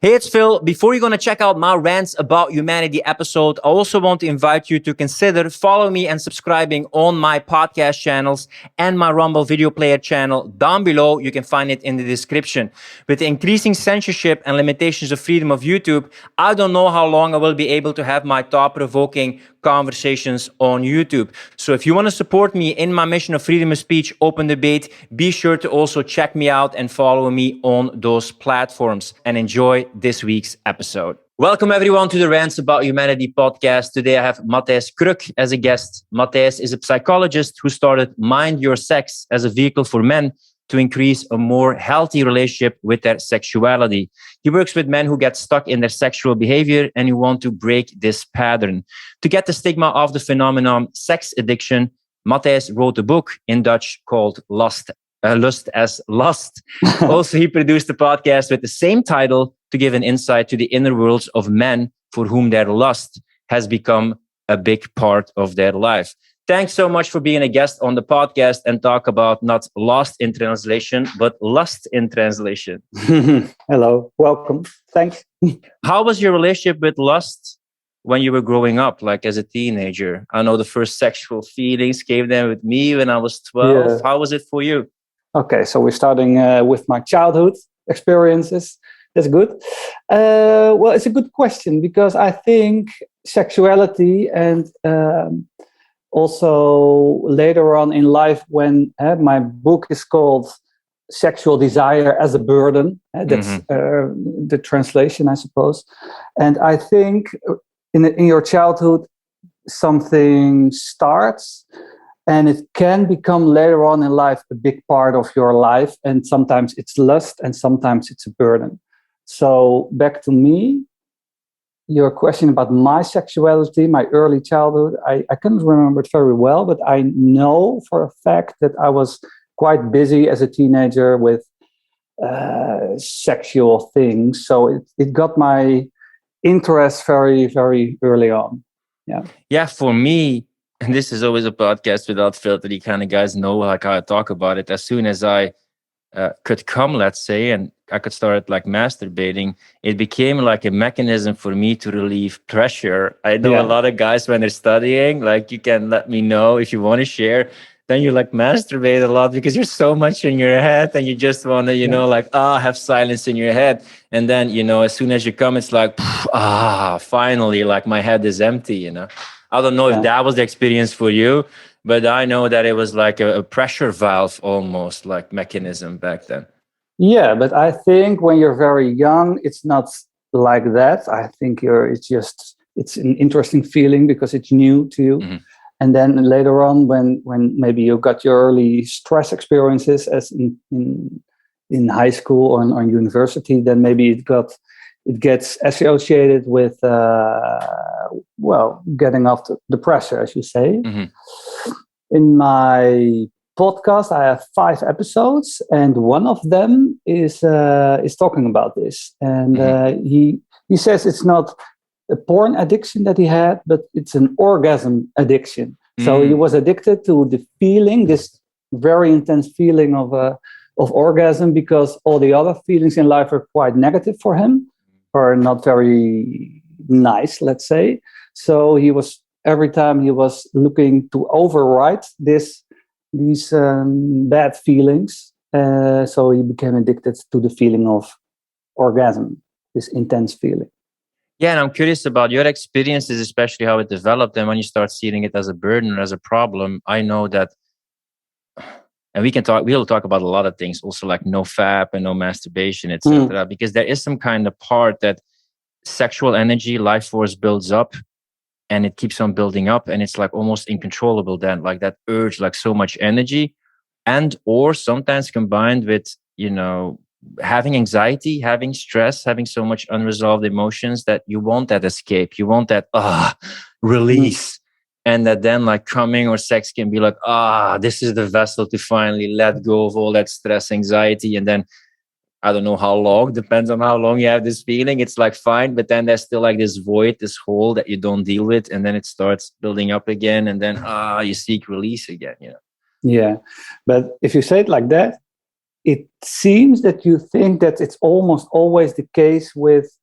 Hey, it's Phil. Before you're going to check out my Rants About Humanity episode, I also want to invite you to consider following me and subscribing on my podcast channels and my Rumble video player channel down below. You can find it in the description. With the increasing censorship and limitations of freedom of YouTube, I don't know how long I will be able to have my thought-provoking conversations on YouTube. So if you want to support me in my mission of freedom of speech, open debate, be sure to also check me out and follow me on those platforms, and enjoy this week's episode. Welcome everyone to the Rants About Humanity podcast. Today I have 𝗪𝗂𝗺 as a guest. 𝗪𝗂𝗺 is a psychologist who started Mind Your Sex as a vehicle for men to increase a more healthy relationship with their sexuality. He works with men who get stuck in their sexual behavior and who want to break this pattern. To get the stigma of the phenomenon sex addiction, 𝗪𝗂𝗺 wrote a book in Dutch called Lust as Lust. Also, he produced a podcast with the same title to give an insight to the inner worlds of men for whom their lust has become a big part of their life. Thanks so much for being a guest on the podcast and talk about not lost in translation, but lust in translation. Hello, welcome. Thanks. How was your relationship with lust when you were growing up, like as a teenager? I know the first sexual feelings came there with me when I was 12. Yeah. How was it for you? Okay, so we're starting with my childhood experiences. That's good. Well, it's a good question because I think sexuality and also later on in life when my book is called Sexual Desire as a Burden. That's the translation, I suppose. And I think in your childhood, something starts and it can become later on in life a big part of your life. And sometimes it's lust and sometimes it's a burden. So back to me, your question about my sexuality, my early childhood, I can't remember it very well, but I know for a fact that I was quite busy as a teenager with sexual things. So it got my interest very, very early on. Yeah, for me, and this is always a podcast without filter, you kind of guys know like how I talk about it. As soon as I could come, let's say, and I could start like masturbating, it became like a mechanism for me to relieve pressure. I know a lot of guys when they're studying, like you can let me know if you want to share, then you like masturbate a lot because you're so much in your head and you just want to, you know, like, have silence in your head. And then, you know, as soon as you come, it's like, finally, like my head is empty, you know. I don't know if that was the experience for you, but I know that it was like a pressure valve almost like mechanism back then. Yeah, but I think when you're very young, it's not like that. I think it's an interesting feeling because it's new to you. Mm-hmm. And then later on, when maybe you got your early stress experiences as in high school or in university, then maybe it gets associated with getting off the pressure, as you say. Mm-hmm. In my podcast, I have 5 episodes, and one of them is talking about this. And he says it's not a porn addiction that he had, but it's an orgasm addiction. So he was addicted to the feeling, this very intense feeling of orgasm, because all the other feelings in life are quite negative for him, or not very nice, let's say. So every time he was looking to override these bad feelings. So he became addicted to the feeling of orgasm, this intense feeling. Yeah, and I'm curious about your experiences, especially how it developed. And when you start seeing it as a burden or as a problem, I know that, and we'll talk about a lot of things, also like no FAP and no masturbation, etc. Because there is some kind of part that sexual energy, life force builds up, and it keeps on building up, and it's like almost uncontrollable then, like that urge, like so much energy, and or sometimes combined with, you know, having anxiety, having stress, having so much unresolved emotions that you want that escape, you want that release. And that then like coming or sex can be like, this is the vessel to finally let go of all that stress, anxiety. And then I don't know how long, depends on how long you have this feeling. It's like fine, but then there's still like this void, this hole that you don't deal with. And then it starts building up again. And then you seek release again, you know? Yeah. But if you say it like that, it seems that you think that it's almost always the case with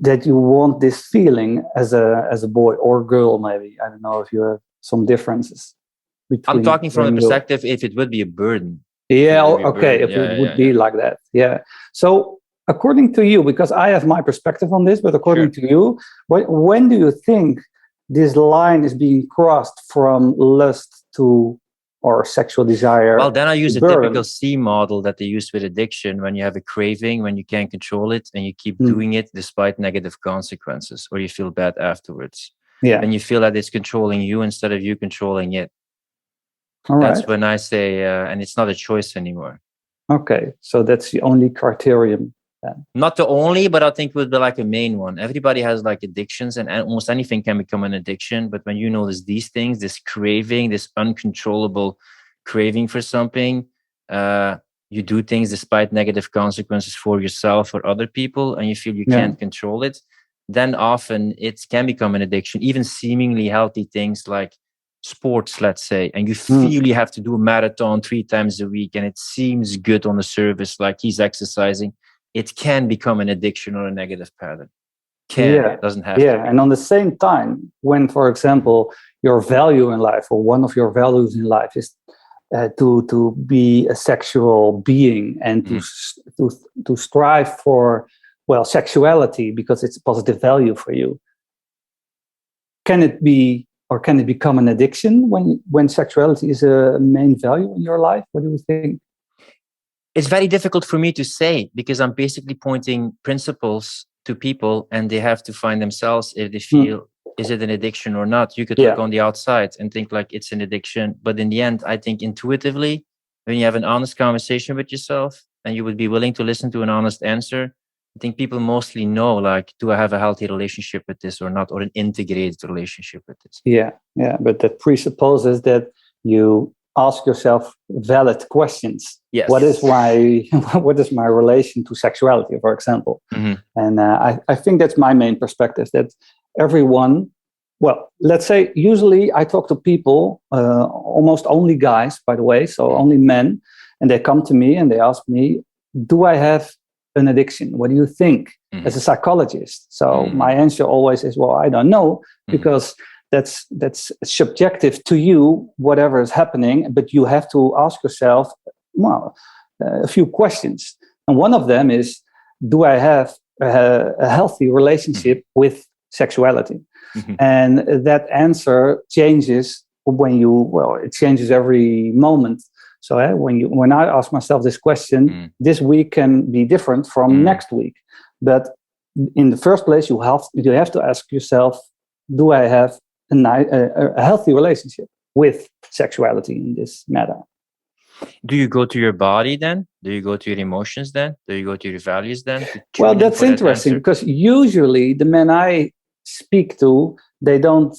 that you want this feeling as a boy or girl, maybe. I don't know if you have some differences between. I'm talking from a perspective if it would be a burden. Yeah, okay, if it would be like that. Yeah. So according to you, because I have my perspective on this, but according to you, when do you think this line is being crossed from lust to or sexual desire? Well, then I use a typical C model that they use with addiction, when you have a craving, when you can't control it and you keep doing it despite negative consequences, or you feel bad afterwards. Yeah. And you feel that it's controlling you instead of you controlling it. All That's right. when I say, and it's not a choice anymore. Okay, so that's the only criterion then. Not the only, but I think would be like a main one. Everybody has like addictions, and almost anything can become an addiction. But when you notice these things, this craving, this uncontrollable craving for something, you do things despite negative consequences for yourself or other people, and you feel you can't control it, then often it can become an addiction. Even seemingly healthy things like sports, let's say, and you feel you have to do a marathon 3 times a week, and it seems good on the surface, like he's exercising. It can become an addiction or a negative pattern. It doesn't have to. And on the same time, when, for example, your value in life, or one of your values in life, is to be a sexual being and to strive for, well, sexuality because it's a positive value for you. Can it be, or can it become an addiction when sexuality is a main value in your life? What do you think? It's very difficult for me to say, because I'm basically pointing principles to people, and they have to find themselves if they feel, is it an addiction or not? You could look on the outside and think like it's an addiction. But in the end, I think intuitively, when you have an honest conversation with yourself and you would be willing to listen to an honest answer, I think people mostly know, like, do I have a healthy relationship with this or not, or an integrated relationship with this? Yeah. But that presupposes that you ask yourself valid questions. Yes. What is my relation to sexuality, for example? And I think that's my main perspective, that everyone, well, let's say usually I talk to people, almost only guys, by the way, so only men, and they come to me and they ask me, do I have an addiction? What do you think as a psychologist? So my answer always is, well, I don't know, because that's subjective to you, whatever is happening, but you have to ask yourself, well, a few questions. And one of them is, do I have a healthy relationship with sexuality? And that answer changes it changes every moment. So when I ask myself this question, this week can be different from next week. But in the first place, you have to ask yourself, do I have a healthy relationship with sexuality in this matter? Do you go to your body then? Do you go to your emotions then? Do you go to your values then? Well, that's interesting, because usually the men I speak to, they don't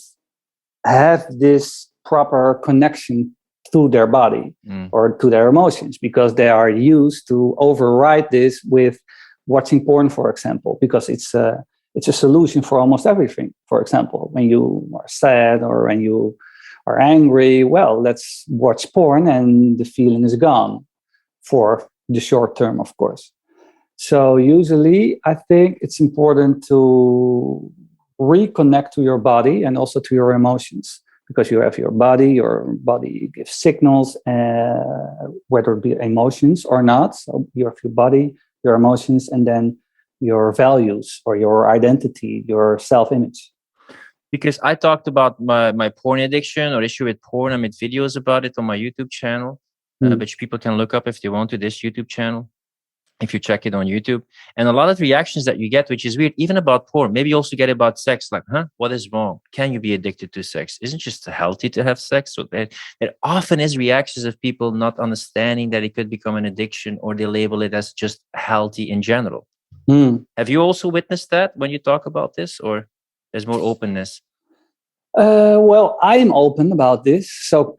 have this proper connection to their body or to their emotions, because they are used to override this with watching porn, for example, because it's a solution for almost everything. For example, when you are sad or when you are angry, well, let's watch porn and the feeling is gone for the short term, of course. So usually I think it's important to reconnect to your body and also to your emotions, because you have your body gives signals, whether it be emotions or not. So you have your body, your emotions, and then your values or your identity, your self-image. Because I talked about my porn addiction or issue with porn. I made videos about it on my YouTube channel, which people can look up if they want to, this YouTube channel, if you check it on YouTube. And a lot of reactions that you get, which is weird, even about porn, maybe you also get about sex, like, what is wrong? Can you be addicted to sex? Isn't it just healthy to have sex? So there often is reactions of people not understanding that it could become an addiction, or they label it as just healthy in general. Have you also witnessed that when you talk about this, or there's more openness? Well, I'm open about this. So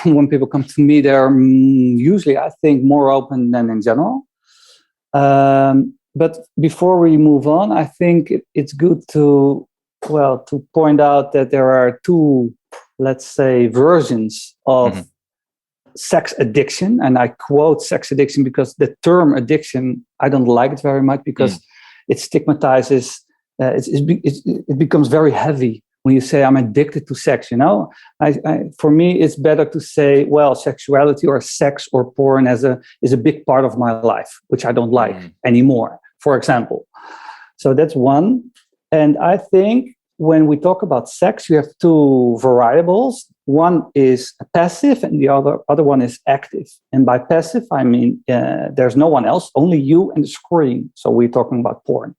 when people come to me, they're usually, I think, more open than in general. But before we move on, I think it's good to point out that there are two, let's say, versions of sex addiction, and I quote sex addiction because the term addiction, I don't like it very much because it stigmatizes, it becomes very heavy when you say I'm addicted to sex, you know. For me, it's better to say, well, sexuality or sex or porn is a big part of my life, which I don't like anymore, for example. So that's one. And I think when we talk about sex, you have two variables. One is passive and the other one is active. And by passive, I mean, there's no one else, only you and the screen. So we're talking about porn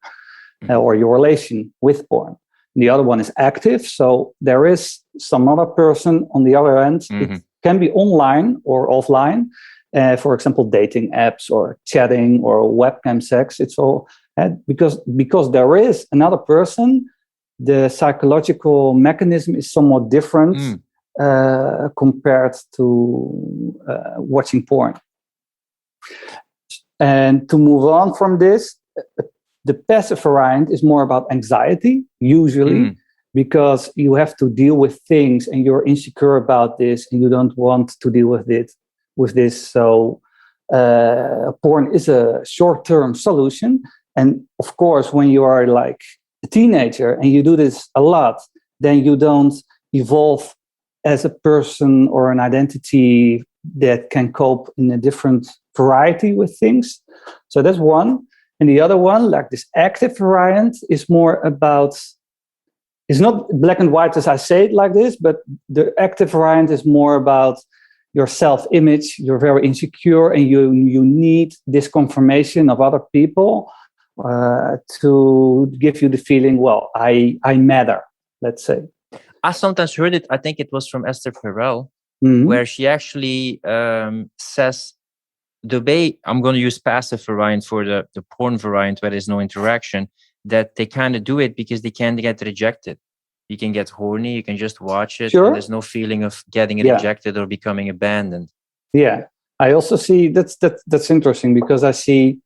or your relation with porn. The other one is active. So there is some other person on the other end. It can be online or offline. For example, dating apps or chatting or webcam sex. It's all because there is another person. The psychological mechanism is somewhat different compared to watching porn. And to move on from this, the passive variant is more about anxiety, usually, because you have to deal with things and you're insecure about this and you don't want to deal with this. So porn is a short-term solution. And of course, when you are like a teenager and you do this a lot, then you don't evolve as a person or an identity that can cope in a different variety with things. So that's one. And the other one, like this active variant, is more about, it's not black and white as I say it like this, but the active variant is more about your self-image. You're very insecure and you need this confirmation of other people to give you the feeling, well, I matter, let's say. I sometimes heard it, I think it was from Esther Perel, where she actually says, the way, I'm going to use passive variant for the porn variant where there's no interaction, that they kind of do it because they can't get rejected. You can get horny, you can just watch it, and there's no feeling of getting rejected or becoming abandoned. Yeah, I also see, that's interesting because I see,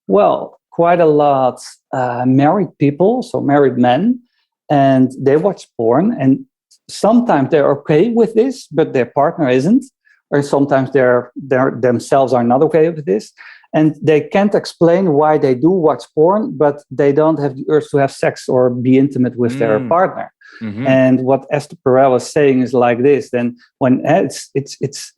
well, quite a lot married people, so married men, and they watch porn, and sometimes they're okay with this, but their partner isn't. Or sometimes they themselves are not okay with this. And they can't explain why they do watch porn, but they don't have the urge to have sex or be intimate with their partner. And what Esther Perel was saying is like this, then when it's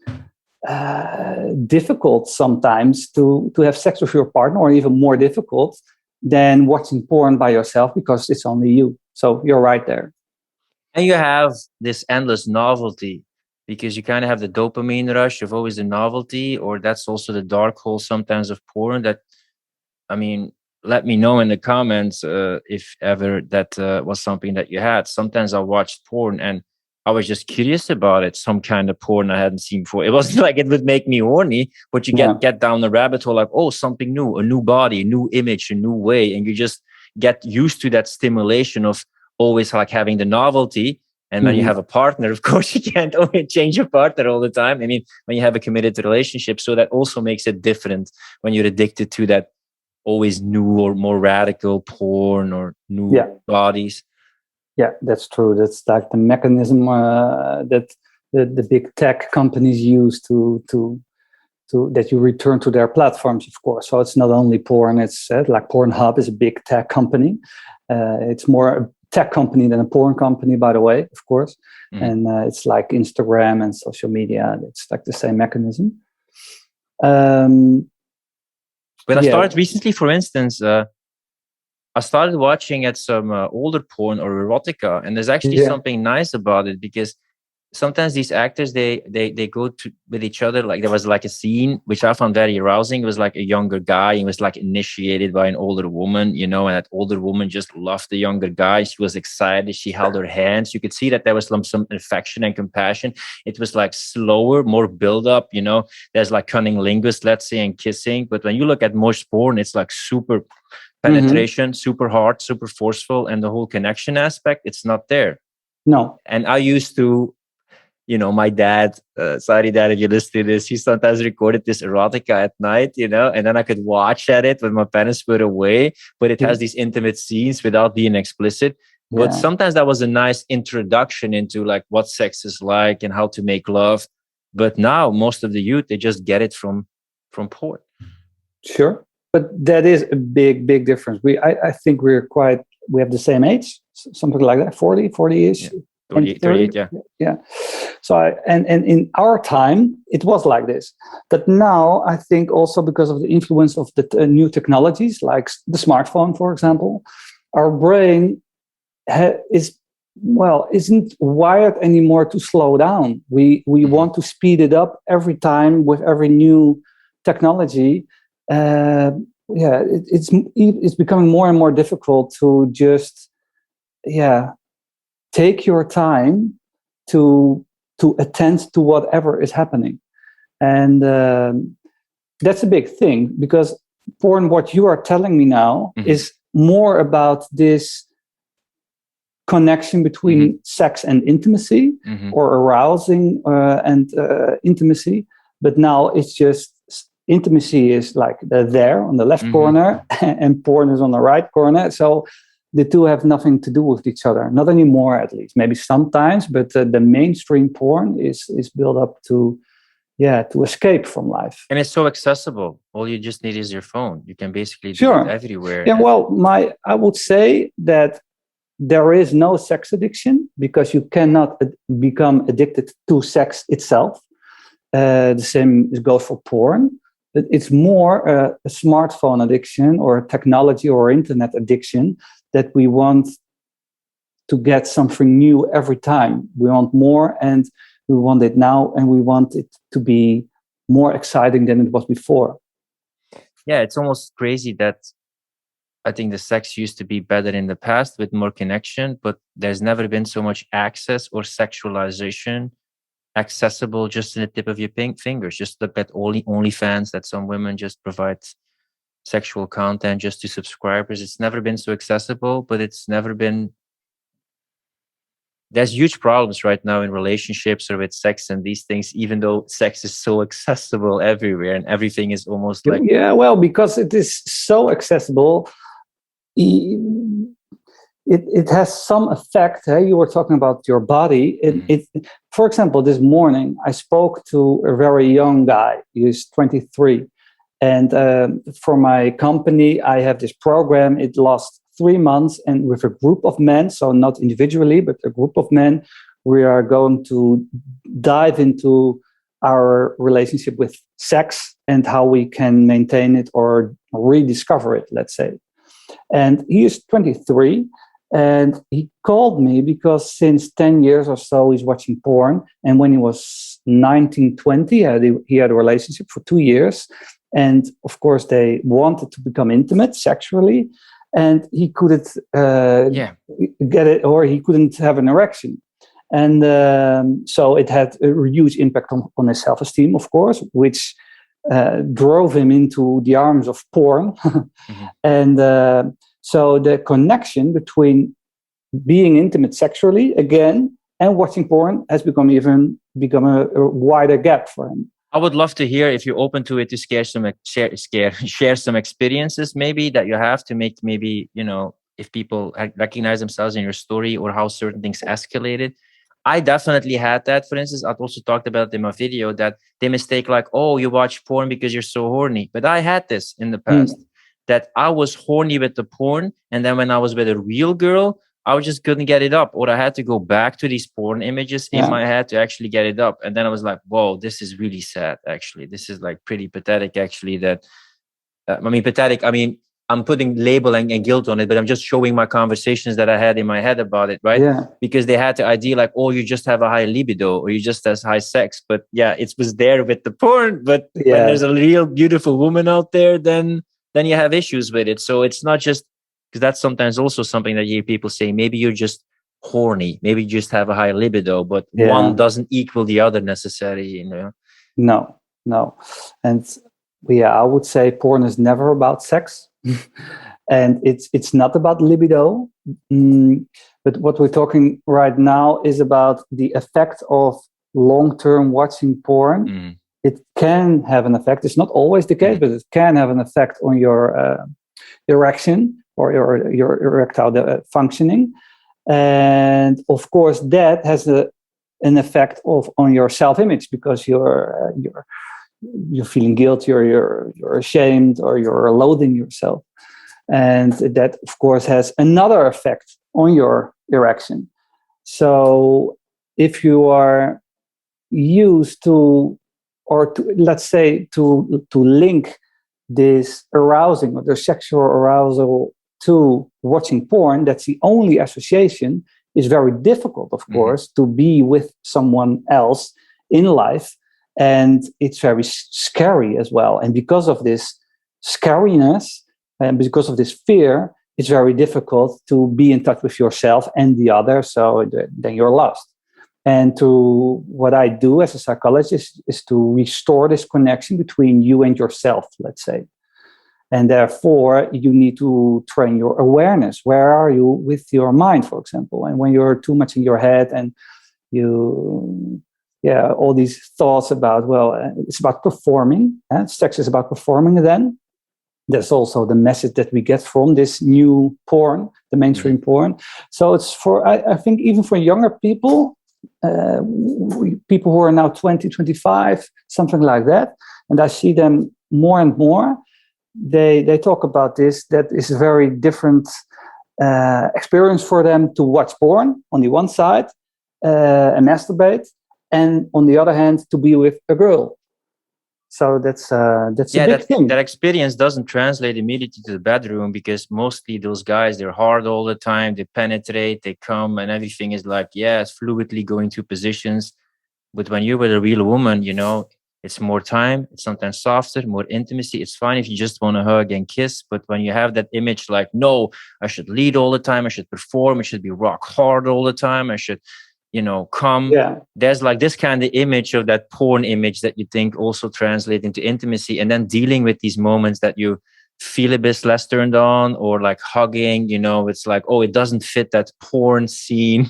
difficult sometimes to have sex with your partner, or even more difficult than watching porn by yourself because it's only you. So you're right there. And you have this endless novelty, because you kind of have the dopamine rush of always the novelty, or that's also the dark hole sometimes of porn. That, I mean, let me know in the comments if ever that was something that you had. Sometimes I watched porn and I was just curious about it, some kind of porn I hadn't seen before. It wasn't like it would make me horny, but you get down the rabbit hole like, oh, something new, a new body, a new image, a new way. And you just get used to that stimulation of always like having the novelty. And when you have a partner, of course, you can't only change your partner all the time. I mean, when you have a committed relationship, so that also makes it different when you're addicted to that always new or more radical porn or new bodies. Yeah, that's true. That's like the mechanism that the big tech companies use to that you return to their platforms, of course. So it's not only porn. It's like Pornhub is a big tech company. It's more tech company than a porn company, by the way, of course. And it's like Instagram and social media. It's like the same mechanism. When I started recently, for instance, I started watching at some older porn or erotica, and there's actually something nice about it, because sometimes these actors, they go with each other. Like there was like a scene which I found very arousing. It was like a younger guy. He was like initiated by an older woman, you know, and that older woman just loved the younger guy. She was excited. She held her hands. You could see that there was some affection and compassion. It was like slower, more build up, you know. There's like cunnilingus, let's say, and kissing. But when you look at most porn, it's like super penetration, super hard, super forceful, and the whole connection aspect, it's not there. No. And I used to, you know, my dad, sorry dad, if you listen to this, he sometimes recorded this erotica at night, you know, and then I could watch at it with my penis put away, but it has these intimate scenes without being explicit. But sometimes that was a nice introduction into like what sex is like and how to make love. But now most of the youth, they just get it from porn. Sure. But that is a big difference. I think we have the same age, something like that, 40-ish. Yeah. 38, yeah. Yeah. So, and in our time, it was like this. But now, I think also because of the influence of the new technologies, like the smartphone, for example, our brain isn't wired anymore to slow down. We want to speed it up every time with every new technology. It's becoming more and more difficult to just take your time to attend to whatever is happening. And that's a big thing, because porn, what you are telling me now, is more about this connection between sex and intimacy, or arousing and intimacy. But now it's just intimacy is like there on the left corner, and porn is on the right corner. So the two have nothing to do with each other, not anymore, at least. Maybe sometimes, but the mainstream porn is built up to escape from life. And it's so accessible. All you just need is your phone. You can basically do it everywhere. Yeah, well, I would say that there is no sex addiction, because you cannot become addicted to sex itself. The same goes for porn. But it's more a smartphone addiction, or a technology or internet addiction, that we want to get something new every time. We want more, and we want it now, and we want it to be more exciting than it was before. Yeah, it's almost crazy that I think the sex used to be better in the past with more connection, but there's never been so much access or sexualization accessible just in the tip of your fingers. Just look at OnlyFans, that some women just provide sexual content just to subscribers. It's never been so accessible, but it's never been. There's huge problems right now in relationships or with sex and these things, even though sex is so accessible everywhere and everything is almost like. Yeah, well, because it is so accessible, it has some effect. You were talking about your body. For example, this morning I spoke to a very young guy. He's 23, and for my company, I have this program. It lasts 3 months, and with a group of men, so not individually, but a group of men, we are going to dive into our relationship with sex and how we can maintain it or rediscover it, let's say. And he is 23. And he called me because since 10 years or so, he's watching porn. And when he was 19, 20, he had a relationship for 2 years. And of course, they wanted to become intimate sexually. And he couldn't get it, or he couldn't have an erection. And so it had a huge impact on his self-esteem, of course, which drove him into the arms of porn. And so the connection between being intimate sexually again and watching porn has become a wider gap for him. I would love to hear, if you're open to it, to share some experiences maybe that you have, to make maybe, if people recognize themselves in your story or how certain things escalated. I definitely had that. For instance, I've also talked about in my video that they mistake like, oh, you watch porn because you're so horny. But I had this in the past, that I was horny with the porn. And then when I was with a real girl, I just couldn't get it up, or I had to go back to these porn images in my head to actually get it up. And then I was like, whoa, this is really sad. Actually, this is like pretty pathetic, actually, that, pathetic. I mean, I'm putting label and guilt on it, but I'm just showing my conversations that I had in my head about it, right? Yeah. Because they had the idea like, oh, you just have a high libido, or you just have high sex. But yeah, it was there with the porn. But when there's a real beautiful woman out there, then you have issues with it. So it's not just, because that's sometimes also something that you hear people say, maybe you're just horny, maybe you just have a high libido, but one doesn't equal the other necessarily, No. And I would say porn is never about sex. And it's not about libido. But what we're talking right now is about the effect of long-term watching porn. It can have an effect. It's not always the case, but it can have an effect on your erection or your erectile functioning. And of course, that has a an effect on your self-image, because you're feeling guilty, or you're ashamed, or you're loathing yourself. And that, of course, has another effect on your erection. So if you are used to, or to, let's say, to link this arousing or the sexual arousal to watching porn, that's the only association. It's very difficult, of course, to be with someone else in life. And it's very scary as well. And because of this scariness, and because of this fear, it's very difficult to be in touch with yourself and the other. So then you're lost. And what I do as a psychologist is to restore this connection between you and yourself, let's say. And therefore, you need to train your awareness. Where are you with your mind, for example? And when you're too much in your head and all these thoughts about, it's about performing. Sex is about performing then. There's also the message that we get from this new porn, the mainstream porn. So it's I think even for younger people, people who are now 20, 25, something like that. And I see them more and more. They talk about this, that is a very different experience for them to watch porn on the one side and masturbate, and on the other hand, to be with a girl. So that's a big thing. That experience doesn't translate immediately to the bedroom, because mostly those guys, they're hard all the time. They penetrate, they come, and everything is like, it's fluidly going through positions. But when you're with a real woman, it's more time. It's sometimes softer, more intimacy. It's fine if you just want to hug and kiss. But when you have that image like, no, I should lead all the time. I should perform. I should be rock hard all the time. I should, come. Yeah. There's like this kind of image of that porn image that you think also translate into intimacy. And then dealing with these moments that you feel a bit less turned on, or like hugging, it's like, oh, it doesn't fit that porn scene,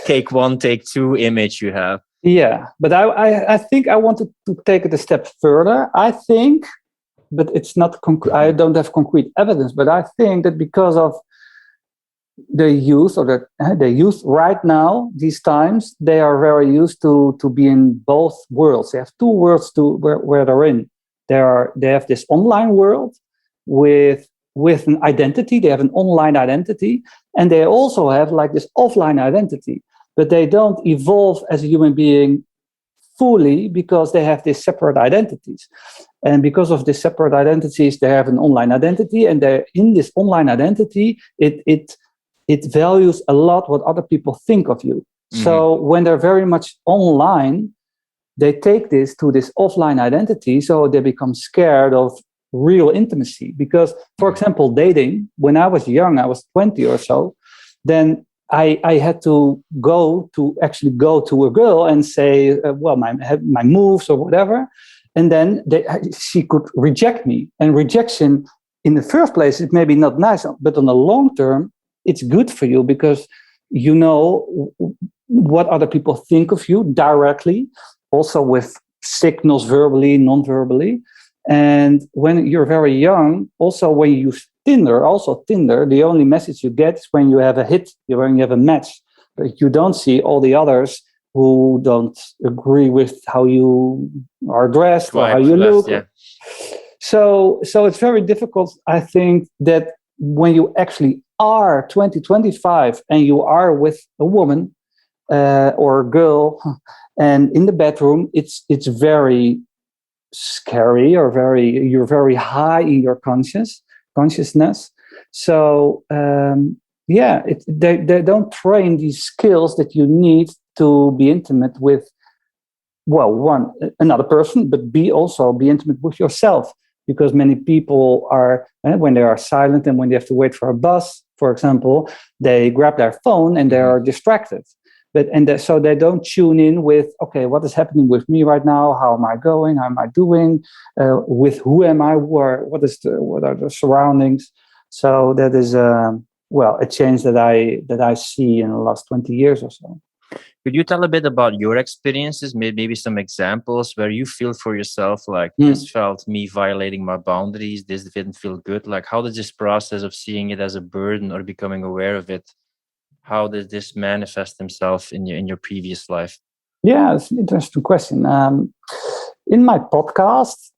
take 1, take 2 image you have. Yeah, but I think I wanted to take it a step further. I think, but it's not I don't have concrete evidence, but I think that because of the youth, or the youth right now, these times, they are very used to be in both worlds. They have two worlds where they're in. They have this online world with an identity. They have an online identity, and they also have like this offline identity. But they don't evolve as a human being fully, because they have these separate identities. And because of these separate identities, they have an online identity. And they're in this online identity, it values a lot what other people think of you. Mm-hmm. So when they're very much online, they take this to this offline identity. So they become scared of real intimacy. Because, for example, dating, when I was young, I was 20 or so, then I had to go to a girl and say, my moves or whatever. And then she could reject me. And rejection, in the first place, is maybe not nice, but on the long term, it's good for you, because you know what other people think of you directly, also with signals verbally, non-verbally. And when you're very young, also when you use Tinder, the only message you get is when you have a hit, when you have a match. But you don't see all the others who don't agree with how you are dressed or how you look. Yeah. So it's very difficult, I think, that when you actually are 20, 25 and you are with a woman or a girl and in the bedroom, it's very scary, or you're very high in your consciousness. So they don't train these skills that you need to be intimate with, another person, but also be intimate with yourself. Because many people are, when they are silent and when they have to wait for a bus, for example, they grab their phone and they are distracted. So they don't tune in with, okay, what is happening with me right now? How am I going? How am I doing? With who am I? What are the surroundings? So that is a change that I see in the last 20 years or so. Could you tell a bit about your experiences, maybe some examples where you feel for yourself, like this felt me violating my boundaries, this didn't feel good? Like, how does this process of seeing it as a burden or becoming aware of it, how does this manifest himself in your previous life? Yeah, it's an interesting question. In my podcast,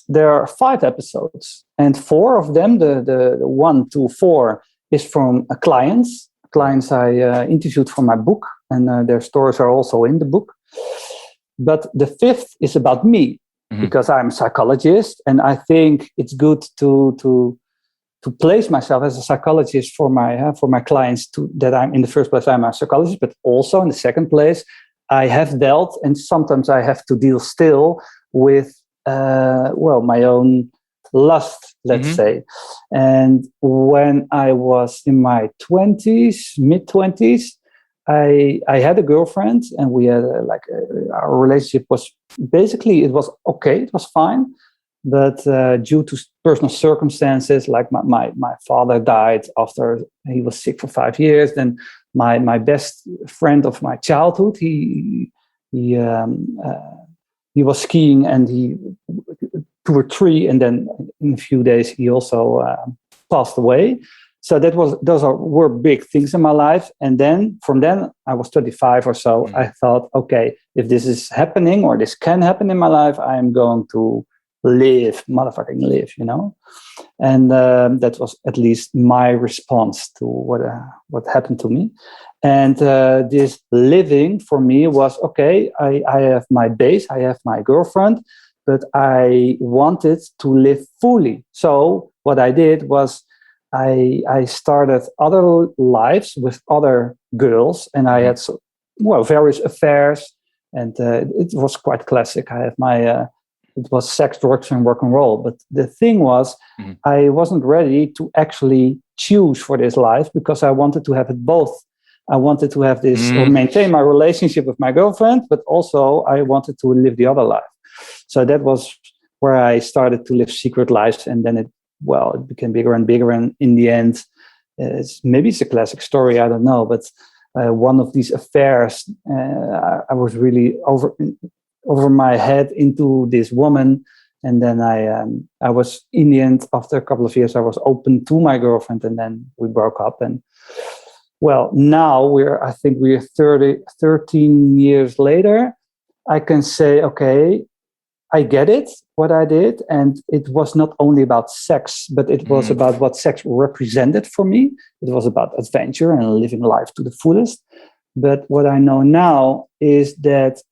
there are 5 episodes, and 4 of them, the 1 to 4, is from clients I interviewed for my book, and their stories are also in the book. But the 5th is about me, because I'm a psychologist, and I think it's good to place myself as a psychologist for my clients. That I'm in the first place, I'm a psychologist, but also in the second place, I have dealt, and sometimes I have to deal still with my own lust, let's say. And when I was in my 20s, mid-20s, I had a girlfriend, and we had our relationship was basically, it was okay, it was fine, but due to personal circumstances, like my father died after he was sick for 5 years. Then my best friend of my childhood, he was skiing, and he to a tree, and then in a few days he also passed away. So those were big things in my life. And then from then, I was 25 or so. I thought, okay, if this is happening, or this can happen in my life, I am going to motherfucking live, And that was at least my response to what happened to me. And this living for me was, okay, I have my base, I have my girlfriend, but I wanted to live fully. So what I did was, I started other lives with other girls, and I had various affairs, and it was quite classic. I had it was sex, drugs, and rock and roll. But the thing was, I wasn't ready to actually choose for this life, because I wanted to have it both. I wanted to have this, or maintain my relationship with my girlfriend, but also I wanted to live the other life. So that was where I started to live secret lives, and then it became bigger and bigger. And in the end, maybe it's a classic story, I don't know. But one of these affairs, I was really over my head into this woman. And then I was, in the end, after a couple of years, I was open to my girlfriend, and then we broke up. And now I think we're 13 years later. I can say, okay, I get it, what I did. And it was not only about sex, but it was about what sex represented for me. It was about adventure and living life to the fullest. But what I know now is that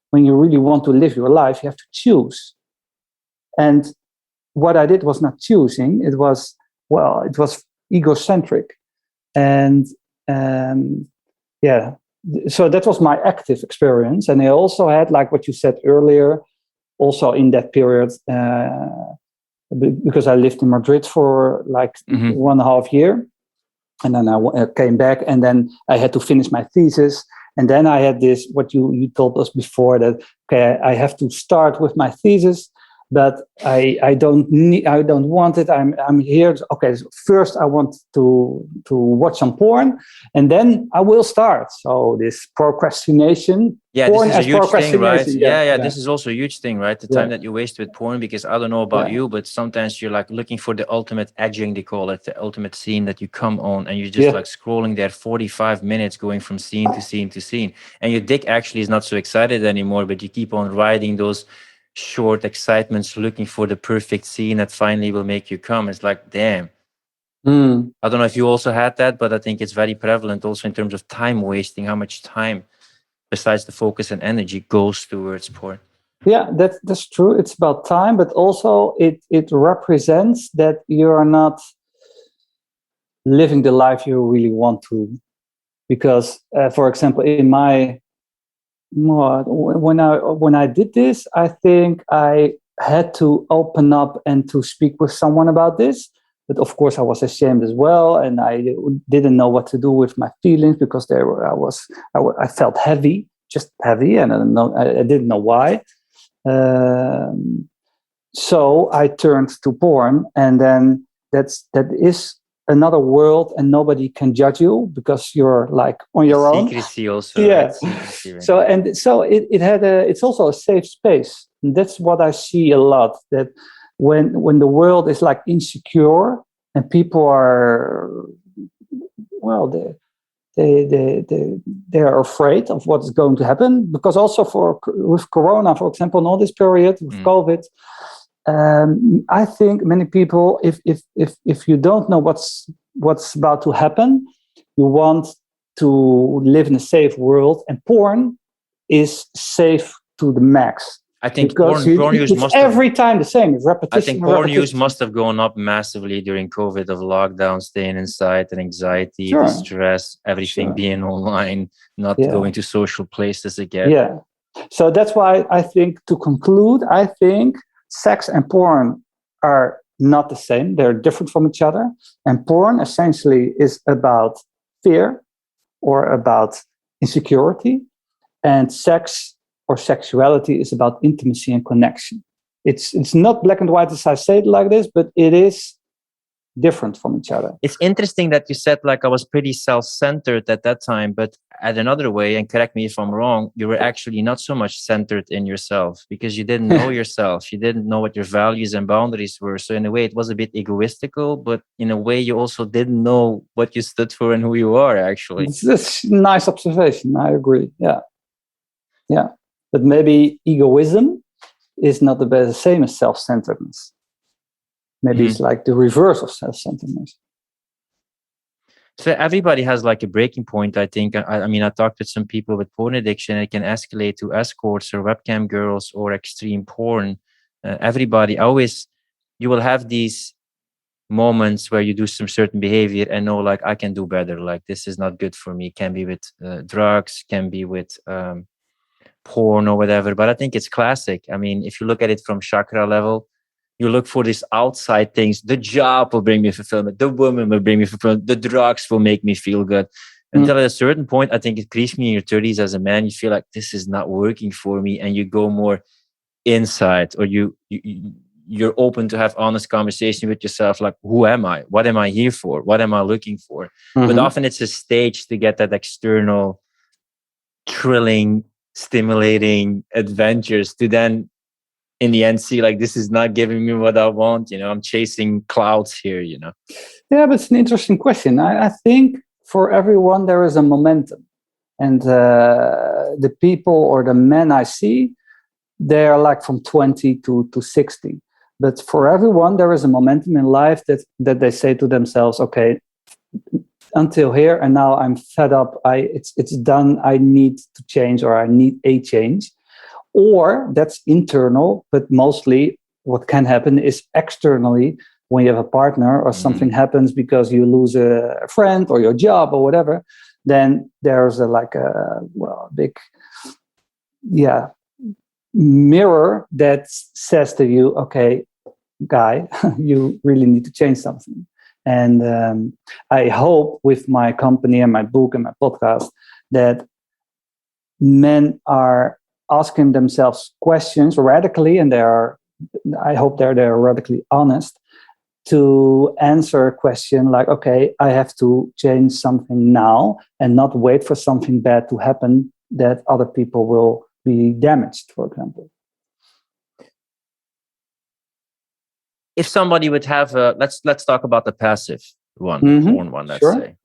when you really want to live your life, you have to choose. And what I did was not choosing. It was egocentric. And so that was my active experience. And I also had, like what you said earlier, also in that period, because I lived in Madrid for 1.5 years. And then I came back, and then I had to finish my thesis. And then I had this, what you told us before, that, okay, I have to start with my thesis, but I don't want it. I'm here. Okay, so first I want to watch some porn, and then I will start. So this procrastination. Yeah, porn this is a huge thing, right? Yeah. This is also a huge thing, right? The time that you waste with porn, because I don't know about you, but sometimes you're like looking for the ultimate edging, they call it, the ultimate scene that you come on, and you're just like scrolling there 45 minutes, going from scene to scene to scene, and your dick actually is not so excited anymore, but you keep on riding those short excitements, looking for the perfect scene that finally will make you come. It's like, damn. I don't know if you also had that, but I think it's very prevalent also in terms of time wasting, how much time besides the focus and energy goes towards porn. Yeah, that's true. It's about time, but also it represents that you are not living the life you really want to. Because, for example, in my when I did this, I think I had to open up and to speak with someone about this. But of course, I was ashamed as well, and I didn't know what to do with my feelings, because I felt heavy, just heavy, and I didn't know why. So I turned to porn, and then that is another world, and nobody can judge you because you're like on your own. Secrecy also. Yeah. Right? Secrecy, right? So it's also a safe space. And that's what I see a lot, that when the world is like insecure and people are, they are afraid of what is going to happen, because also with Corona, for example, in all this period with COVID, I think many people, if you don't know what's about to happen, you want to live in a safe world, and porn is safe to the max. I think porn use must every time the same. It's repetition. I think porn use must have gone up massively during COVID, of lockdown, staying inside, and anxiety, the stress, everything being online, not going to social places again. Yeah. So that's why I think, to conclude, I think sex and porn are not the same. They're different from each other. And porn essentially is about fear or about insecurity. And sex or sexuality is about intimacy and connection. It's not black and white as I say it like this, but it is different from each other. It's interesting that you said I was pretty self-centered at that time, but at another way, and correct me if I'm wrong, you were actually not so much centered in yourself, because you didn't know yourself. You didn't know what your values and boundaries were. So in a way, it was a bit egoistical, but in a way, you also didn't know what you stood for and who you are, actually. It's a nice observation. I agree. Yeah. Yeah. But maybe egoism is not the same as self-centeredness. Maybe it's like the reverse of self-centeredness. So everybody has a breaking point, I think. I mean, I talked with some people with porn addiction. It can escalate to escorts or webcam girls or extreme porn. Everybody you will have these moments where you do some certain behavior and know, I can do better. This is not good for me. Can be with drugs, can be with porn or whatever. But I think it's classic. I mean, if you look at it from chakra level, you look for these outside things. The job will bring me fulfillment. The woman will bring me fulfillment. The drugs will make me feel good. Until at a certain point, I think it creeps me in your 30s as a man. You feel like this is not working for me, and you go more inside, or you're open to have honest conversation with yourself. Who am I? What am I here for? What am I looking for? But often it's a stage to get that external, thrilling, stimulating adventures to then in the end see this is not giving me what I want. I'm chasing clouds here. Yeah, but it's an interesting question. I think for everyone there is a momentum, and the people or the men I see, they are from 20 to 60. But for everyone there is a momentum in life that they say to themselves, okay, until here, and now I'm fed up. It's done. I need to change, or I need a change. Or that's internal, but mostly what can happen is externally, when you have a partner or something happens because you lose a friend or your job or whatever, then there's a big mirror that says to you, okay, guy, you really need to change something. And I hope with my company and my book and my podcast that men are asking themselves questions radically, and I hope they're radically honest to answer a question okay, I have to change something now and not wait for something bad to happen that other people will be damaged, for example. If somebody would have let's talk about the passive one, the porn one, let's say.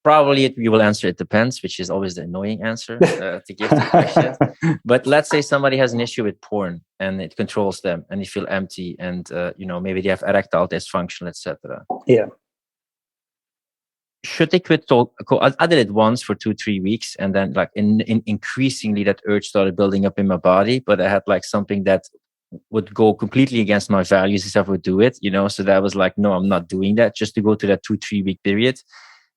Probably you will answer it depends, which is always the annoying answer to give to questions. But let's say somebody has an issue with porn and it controls them, and they feel empty, and maybe they have erectile dysfunction, etc. Yeah. Should they quit? I did it once for 2-3 weeks, and then increasingly that urge started building up in my body. But I had something that would go completely against my values if I would do it. So that was no, I'm not doing that. Just to go to that 2-3 week period.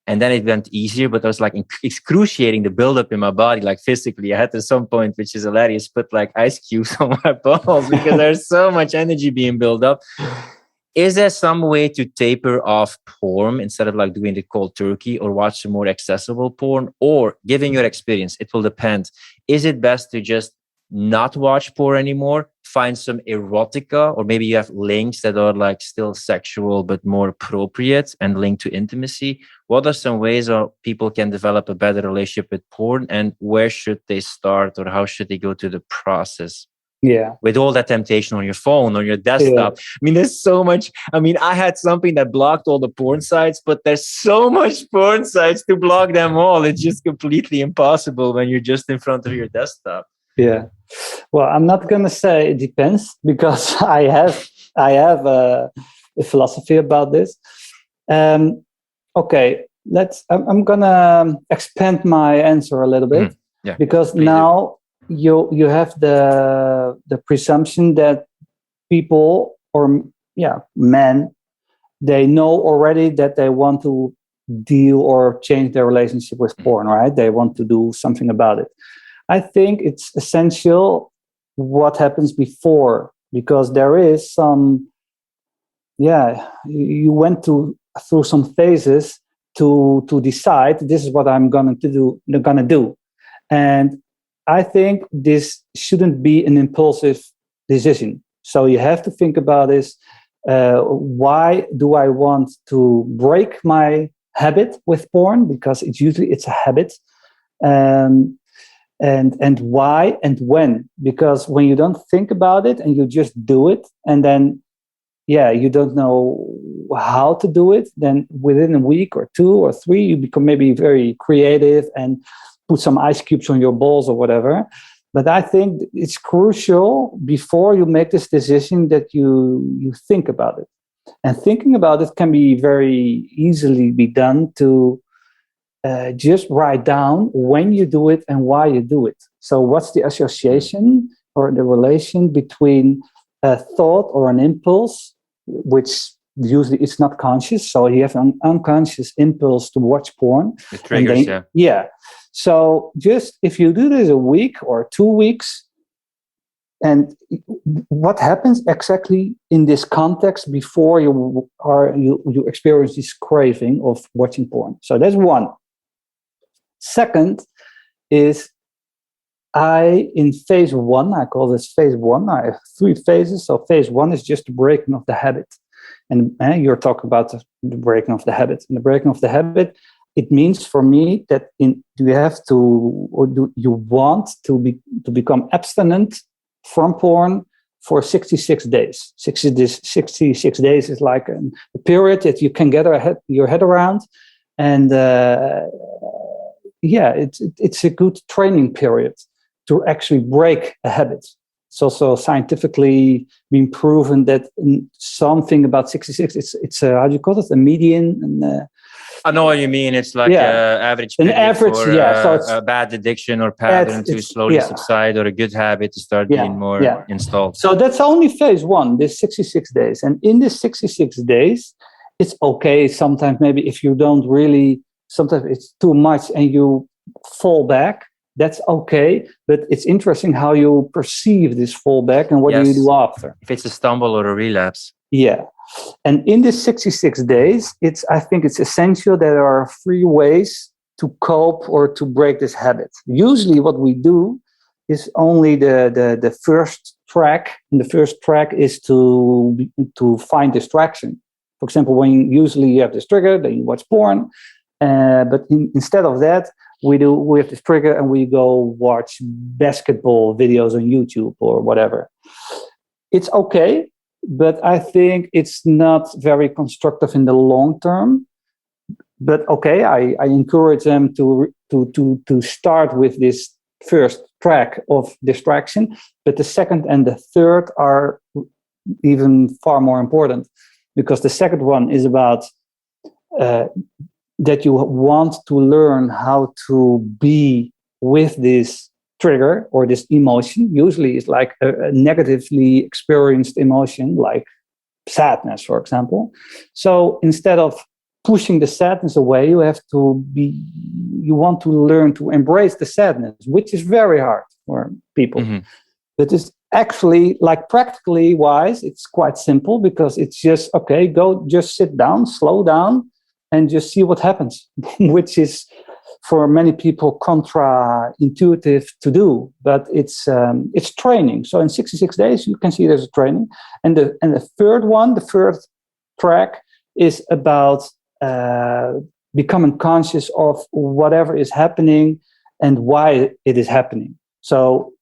And then it went easier, but I was excruciating the buildup in my body, physically. I had to some point, which is hilarious, put ice cubes on my balls because there's so much energy being built up. Is there some way to taper off porn instead of doing the cold turkey, or watch some more accessible porn? Or, given your experience, it will depend. Is it best to just not watch porn anymore, find some erotica, or maybe you have links that are still sexual but more appropriate and linked to intimacy? What are some ways people can develop a better relationship with porn, and where should they start, or how should they go through the process? Yeah. With all that temptation on your phone, on your desktop. I mean, there's so much. I mean, I had something that blocked all the porn sites, but there's so much porn sites to block them all. It's just completely impossible when you're just in front of your desktop. Yeah. Well, I'm not going to say it depends, because I have a philosophy about this. Okay, I'm going to expand my answer a little bit, because now you have the presumption that people, or men, they know already that they want to deal or change their relationship with porn, right? They want to do something about it. I think it's essential what happens before, because there is some, you went through some phases to decide this is what I'm going to do. And I think this shouldn't be an impulsive decision. So you have to think about this. Why do I want to break my habit with porn? Because it's a habit. And why and when? Because when you don't think about it and you just do it, and then you don't know how to do it, then within a week or 2 or 3, you become maybe very creative and put some ice cubes on your balls or whatever. But I think it's crucial before you make this decision that you think about it. And thinking about it can be very easily be done to just write down when you do it and why you do it. So what's the association or the relation between a thought or an impulse, which usually it's not conscious. So you have an unconscious impulse to watch porn. It triggers, So just if you do this a week or 2 weeks, and what happens exactly in this context before you experience this craving of watching porn. So that's one. Second is in phase 1, I call this phase 1. I have 3 phases. So phase 1 is just the breaking of the habit. And you're talking about the breaking of the habit. And the breaking of the habit, it means for me that do you want to become abstinent from porn for 66 days. 66 days is like a period that you can get your head around. And it's a good training period to actually break a habit. It's also scientifically been proven that something about 66, it's how do you call it? A median. I know what you mean. It's like average an average, for so a bad addiction or pattern to slowly subside, or a good habit to start being more installed. So that's only phase 1, this 66 days. And in this 66 days, it's okay. Sometimes maybe if you don't really, sometimes it's too much and you fall back, that's okay. But it's interesting how you perceive this fallback and what do you do after. If it's a stumble or a relapse. Yeah. And in this 66 days, I think it's essential that there are 3 ways to cope or to break this habit. Usually what we do is only the first track. And the first track is to find distraction. For example, when usually you have this trigger, then you watch porn. But instead of that, we have this trigger and we go watch basketball videos on YouTube or whatever. It's okay, but I think it's not very constructive in the long term. But okay, I encourage them to start with this first track of distraction. But the second and the third are even far more important, because the second one is about that you want to learn how to be with this trigger or this emotion. Usually it's like a negatively experienced emotion, like sadness, for example. So instead of pushing the sadness away, you want to learn to embrace the sadness, which is very hard for people. Mm-hmm. But it's actually, like, practically wise, it's quite simple, because it's just, okay, just sit down, slow down, and just see what happens, which is for many people contra-intuitive to do, but it's training. So in 66 days, you can see there's a training. And the third track is about becoming conscious of whatever is happening and why it is happening. So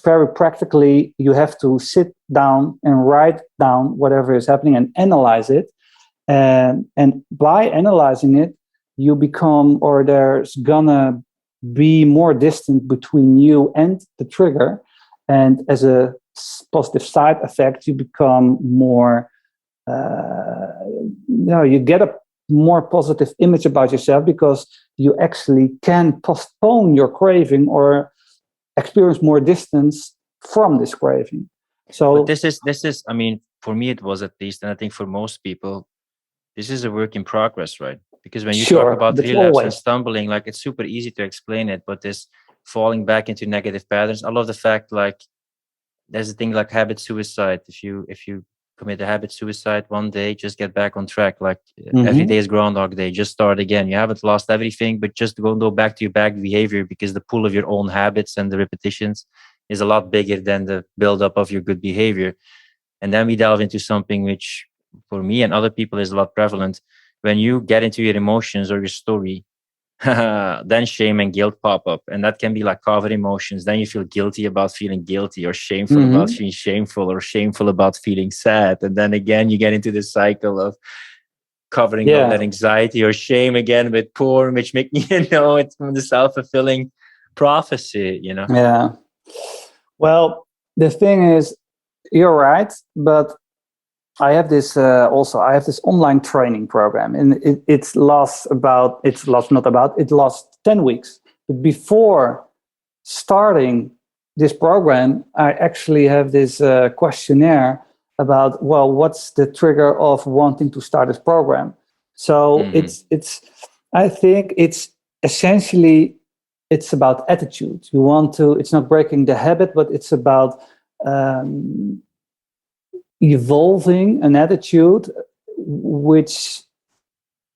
very practically, you have to sit down and write down whatever is happening and analyze it. And by analyzing it, you become, or there's gonna be more distance between you and the trigger. And as a positive side effect, you become more, you get a more positive image about yourself, because you actually can postpone your craving or experience more distance from this craving. So but this is, I mean, for me it was, at least, and I think for most people, this is a work in progress, right? Because when you talk about relapse and stumbling, like, it's super easy to explain it, but this falling back into negative patterns, I love the fact, like, there's a thing like habit suicide. If you commit a habit suicide one day, just get back on track. Like, every day is Groundhog Day. Just start again. You haven't lost everything, but just go back to your bad behavior, because the pool of your own habits and the repetitions is a lot bigger than the buildup of your good behavior. And then we delve into something which, for me and other people, is a lot prevalent. When you get into your emotions or your story, then shame and guilt pop up, and that can be like covered emotions. Then you feel guilty about feeling guilty, or shameful about feeling shameful, or shameful about feeling sad, and then again you get into the cycle of covering up that anxiety or shame again with porn, which make me, it's the self-fulfilling prophecy, Yeah. Well, the thing is, you're right, but I have this online training program, and it lasts 10 weeks. But before starting this program, I actually have this questionnaire about, well, what's the trigger of wanting to start this program? So I think it's essentially, it's about attitude. It's not breaking the habit, but it's about evolving an attitude which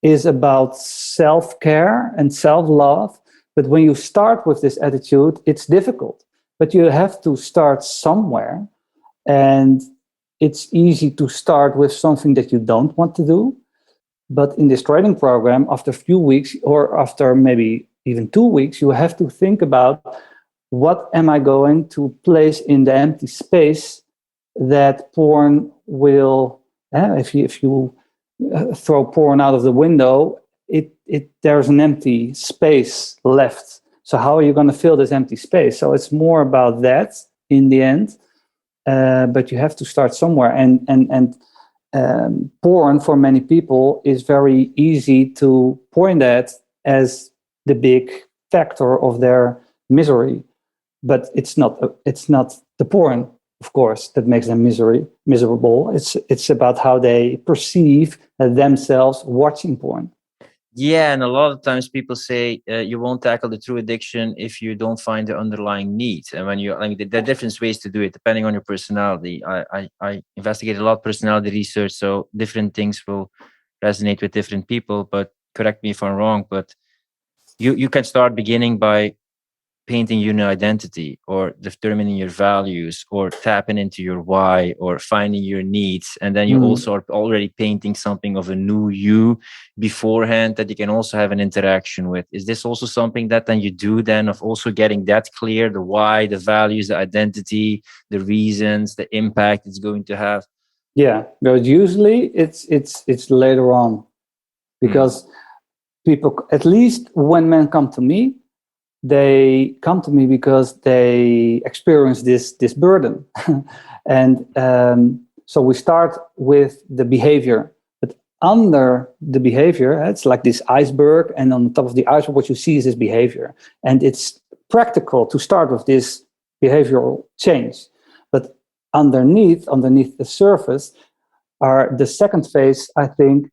is about self-care and self-love. But when you start with this attitude, it's difficult, but you have to start somewhere. And it's easy to start with something that you don't want to do. But in this training program, after a few weeks, or after maybe even 2 weeks, you have to think about, what am I going to place in the empty space that porn will, if you throw porn out of the window, there's an empty space left. So how are you going to fill this empty space? So it's more about that in the end, but you have to start somewhere. And porn, for many people, is very easy to point at as the big factor of their misery, but it's not the porn, of course, that makes them miserable. It's about how they perceive themselves watching porn. Yeah, and a lot of times people say you won't tackle the true addiction if you don't find the underlying need. And when there are different ways to do it depending on your personality. I investigate a lot of personality research, so different things will resonate with different people. But correct me if I'm wrong, but you can start beginning by painting your new identity, or determining your values, or tapping into your why, or finding your needs. And then you also are already painting something of a new you beforehand that you can also have an interaction with. Is this also something that then you do then, of also getting that clear, the why, the values, the identity, the reasons, the impact it's going to have? Yeah, but usually it's later on, because people, at least when men come to me, they come to me because they experience this burden. And so we start with the behavior, but under the behavior, it's like this iceberg, and on the top of the iceberg, what you see is this behavior. And it's practical to start with this behavioral change. But underneath the surface, are the second phase, I think,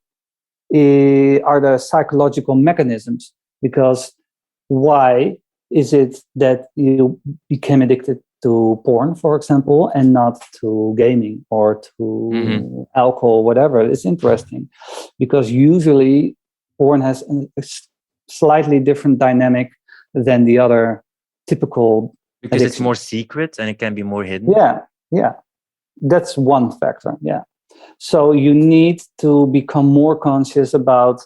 are the psychological mechanisms. Because why is it that you became addicted to porn, for example, and not to gaming or to alcohol, whatever? It's interesting, because usually porn has a slightly different dynamic than the other typical because addiction. It's more secret and it can be more hidden. Yeah, that's one factor. Yeah, so you need to become more conscious about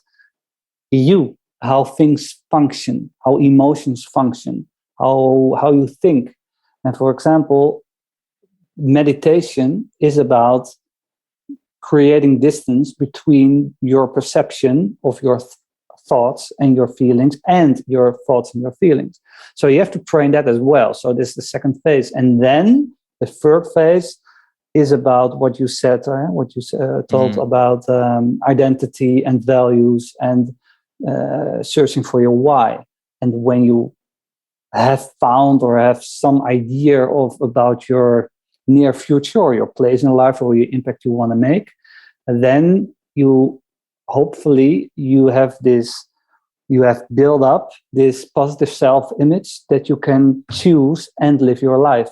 you, how things function, how emotions function, how you think, And for example, meditation is about creating distance between your perception of your thoughts and your feelings and your thoughts and your feelings. So you have to train that as well. So this is the second phase. And then the third phase is about what you said, told about identity and values and searching for your why. And when you have found or have some idea about your near future or your place in life or your impact you want to make, then you hopefully you have built up this positive self-image that you can choose and live your life.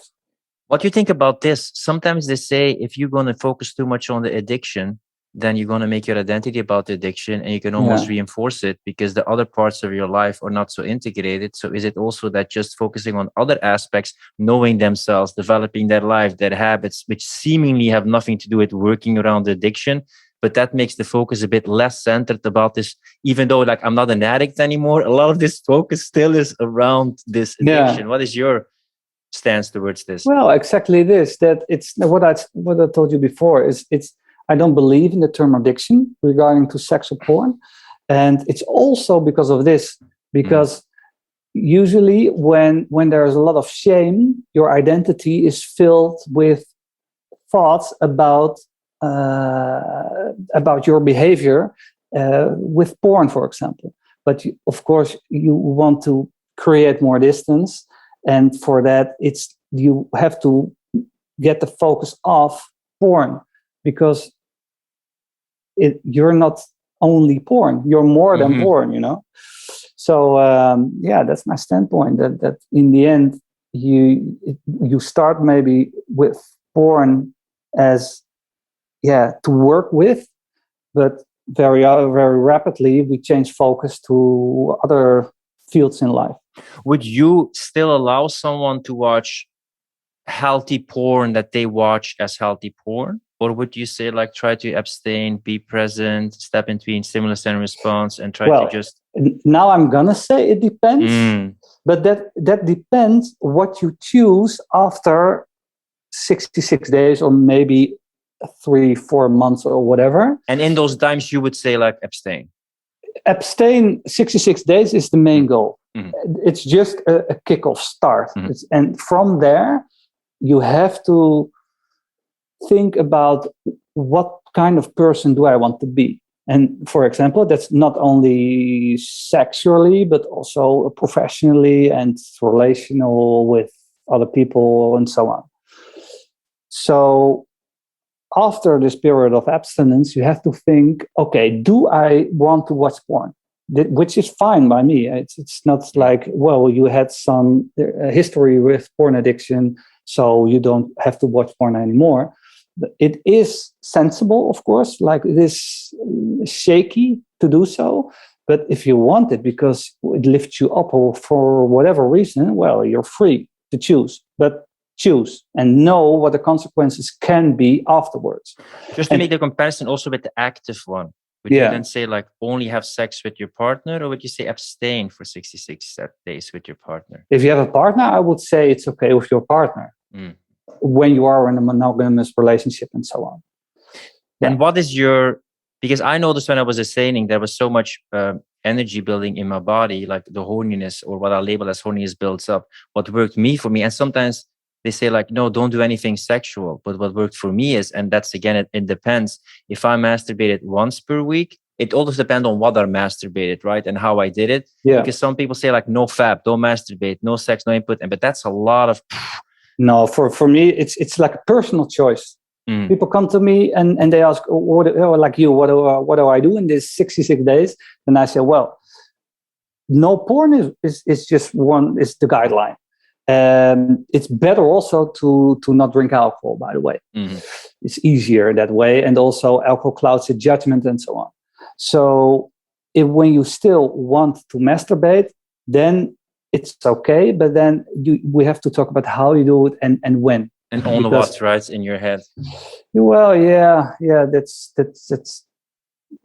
What do you think about this? Sometimes they say if you're going to focus too much on the addiction, then you're going to make your identity about the addiction, and you can almost reinforce it because the other parts of your life are not so integrated. So is it also that just focusing on other aspects, knowing themselves, developing their life, their habits, which seemingly have nothing to do with working around the addiction, but that makes the focus a bit less centered about this, even though like I'm not an addict anymore, a lot of this focus still is around this addiction. What is your stance towards this? Well, exactly this, that it's what I told you before is I don't believe in the term addiction regarding to sexual porn. And it's also because of this, because usually when there's a lot of shame, your identity is filled with thoughts about your behavior with porn, for example. But of course, you want to create more distance. And for that, you have to get the focus off porn, because you're not only porn, you're more than porn, you know? So, that's my standpoint, that in the end, you start maybe with porn as, to work with, but very rapidly, we change focus to other fields in life. Would you still allow someone to watch healthy porn that they watch as healthy porn? Or would you say like try to abstain, be present, step in between stimulus and response, and try to just... Now I'm gonna say it depends, but that depends what you choose after 66 days or maybe 3-4 months or whatever. And in those times you would say like abstain. Abstain 66 days is the main goal. It's just a kickoff start. And from there, you have to think about what kind of person do I want to be. And for example, that's not only sexually, but also professionally and relational with other people and so on. So after this period of abstinence, you have to think, okay, do I want to watch porn? Which is fine by me. It's not like, well, you had some history with porn addiction, so you don't have to watch porn anymore. But it is sensible, of course, like it is shaky to do so. But if you want it because it lifts you up or for whatever reason, well, you're free to choose. But choose and know what the consequences can be afterwards. Just to make the comparison also with the active one, would you then say like only have sex with your partner, or would you say abstain for 66 days with your partner? If you have a partner, I would say it's okay with your partner when you are in a monogamous relationship and so on. And what is because I noticed when I was ascending, there was so much energy building in my body, like the horniness, or what I label as horniness, builds up. What worked for me, and sometimes they say like, no, don't do anything sexual. But what worked for me is, and that's again, it depends. If I masturbated once per week, it always depends on what I masturbated, right? And how I did it. Yeah. Because some people say like, no fap, don't masturbate, no sex, no input. But that's a lot of... No, for me, it's like a personal choice. People come to me and they ask, what do I do in this 66 days? And I say, well, no porn is just is the guideline. It's better also to not drink alcohol, by the way. It's easier that way. And also alcohol clouds the judgment and so on. So when you still want to masturbate, then it's okay. But then we have to talk about how you do it and when. And on what, right, in your head. Well, yeah, that's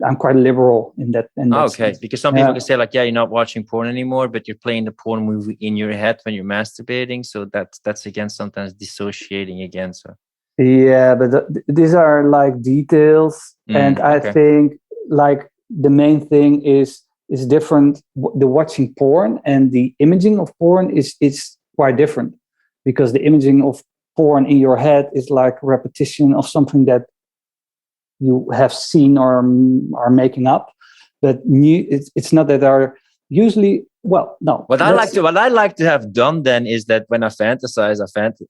I'm quite liberal in that. Okay, sense. Because some people can say like, yeah, you're not watching porn anymore, but you're playing the porn movie in your head when you're masturbating. So that's again sometimes dissociating again. So yeah, but these are like details, and I think like the main thing is different. The watching porn and the imaging of porn is quite different, because the imaging of porn in your head is like repetition of something that you have seen or are making up, but it's not that are usually, well, no. What I like to have done then is that when I fantasize,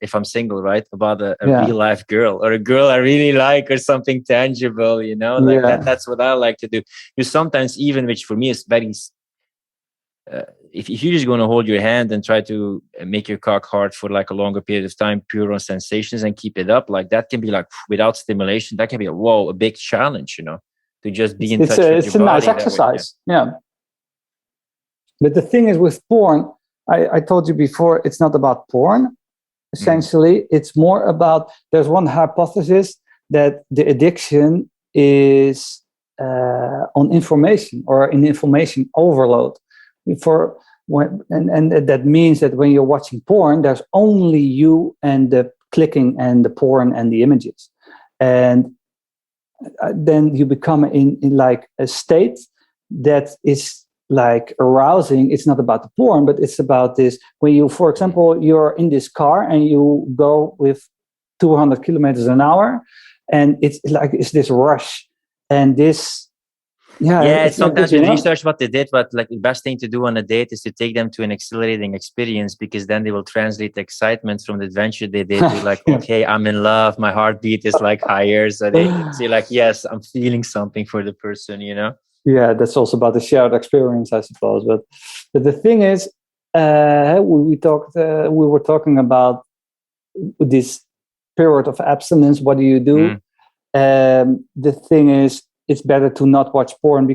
if I'm single, right, about a real life girl or a girl I really like or something tangible, you know, like that's what I like to do. You sometimes even, which for me is very, if you're just going to hold your hand and try to make your cock hard for like a longer period of time, pure on sensations and keep it up, like that can be like without stimulation, that can be a big challenge, you know, to just be in touch with your body. It's a nice exercise. Yeah. But the thing is with porn, I told you before, it's not about porn. Essentially, it's more about, there's one hypothesis that the addiction is on information or in information overload. And that means that when you're watching porn, there's only you and the clicking and the porn and the images, and then you become in like a state that is like arousing. It's not about the porn, but it's about this. When you, for example, you're in this car and you go with 200 kilometers an hour, and it's this rush and this. Yeah, it's sometimes in research what they did, but like the best thing to do on a date is to take them to an exhilarating experience, because then they will translate the excitement from the adventure they did to like, okay, I'm in love, my heartbeat is like higher. So they say like, yes, I'm feeling something for the person, you know? Yeah, that's also about the shared experience, I suppose. But the thing is, we were talking about this period of abstinence. What do you do? The thing is, it's better to not watch porn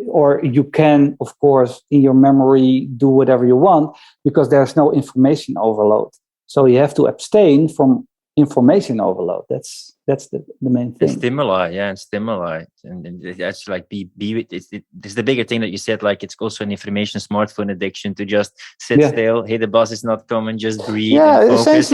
or you can, of course, in your memory, do whatever you want, because there's no information overload. So you have to abstain from information overload. That's the main thing. Stimuli, and stimuli, and that's like it's the bigger thing that you said. Like it's also an information smartphone addiction, to just sit still. Hey, the boss is not coming. Just breathe. Yeah, and focus.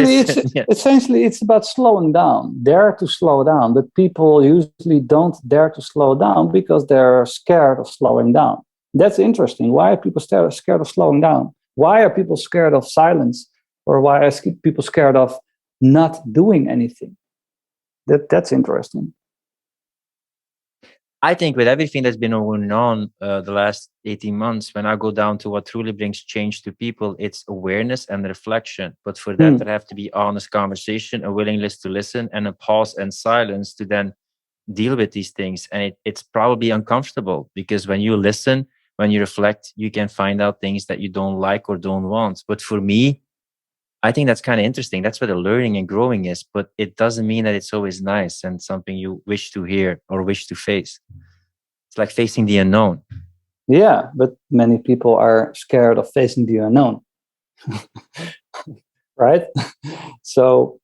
Essentially, it's about slowing down. Dare to slow down, but people usually don't dare to slow down because they're scared of slowing down. That's interesting. Why are people scared of slowing down? Why are people scared of silence, or why are people scared of not doing anything? That's interesting. I think with everything that's been going on the last 18 months, when I go down to what truly brings change to people, it's awareness and reflection. But for that, there have to be honest conversation, a willingness to listen, and a pause and silence to then deal with these things. And it's probably uncomfortable, because when you listen, when you reflect, you can find out things that you don't like or don't want. But for me, I think that's kind of interesting. That's where the learning and growing is, but it doesn't mean that it's always nice and something you wish to hear or wish to face. It's like facing the unknown. Yeah, but many people are scared of facing the unknown. Right? So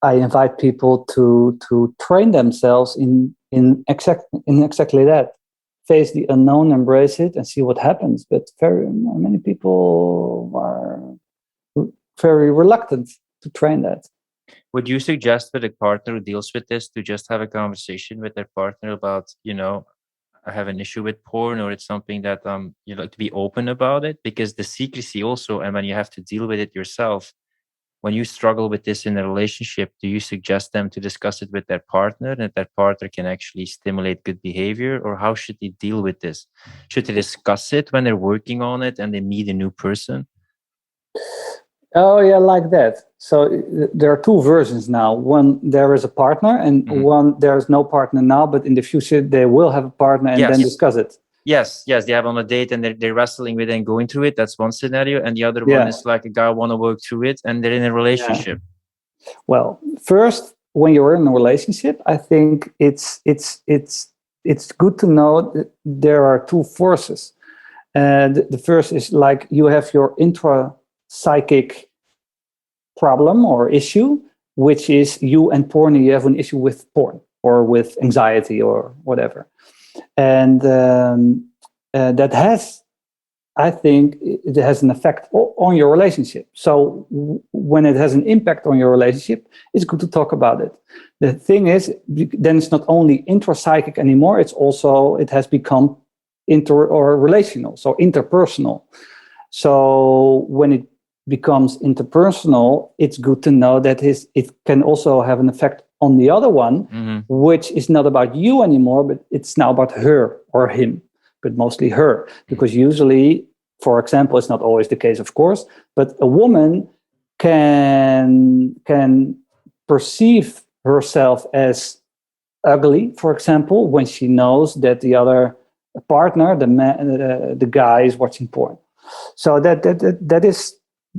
I invite people to train themselves in exactly that. Face the unknown, embrace it, and see what happens. But very many people are very reluctant to train that. Would you suggest with a partner who deals with this to just have a conversation with their partner about, you know, I have an issue with porn, or it's something that you like to be open about it? Because the secrecy also, and when you have to deal with it yourself, when you struggle with this in a relationship, do you suggest them to discuss it with their partner, and that their partner can actually stimulate good behavior? Or how should they deal with this? Should they discuss it when they're working on it and they meet a new person? Oh, yeah, like that. So there are two versions now. One, there is a partner, and one, there is no partner now, but in the future, they will have a partner and then discuss it. Yes, they have on a date and they're wrestling with it and going through it. That's one scenario. And the other one is like a guy want to work through it and they're in a relationship. Yeah. Well, first, when you're in a relationship, I think it's good to know that there are two forces. The first is like you have your intra-psychic problem or issue, which is you and porn, and you have an issue with porn. or with anxiety or whatever. And that has, I think, it has an effect on your relationship. So when it has an impact on your relationship, it's good to talk about it. The thing is, then it's not only intrapsychic anymore, it has become relational, so interpersonal. So when it becomes interpersonal, it's good to know that it can also have an effect on the other one, which is not about you anymore, but it's now about her or him, but mostly her. Because usually, for example, it's not always the case, of course, but a woman can perceive herself as ugly, for example, when she knows that the other partner, the guy, is watching porn. So that is,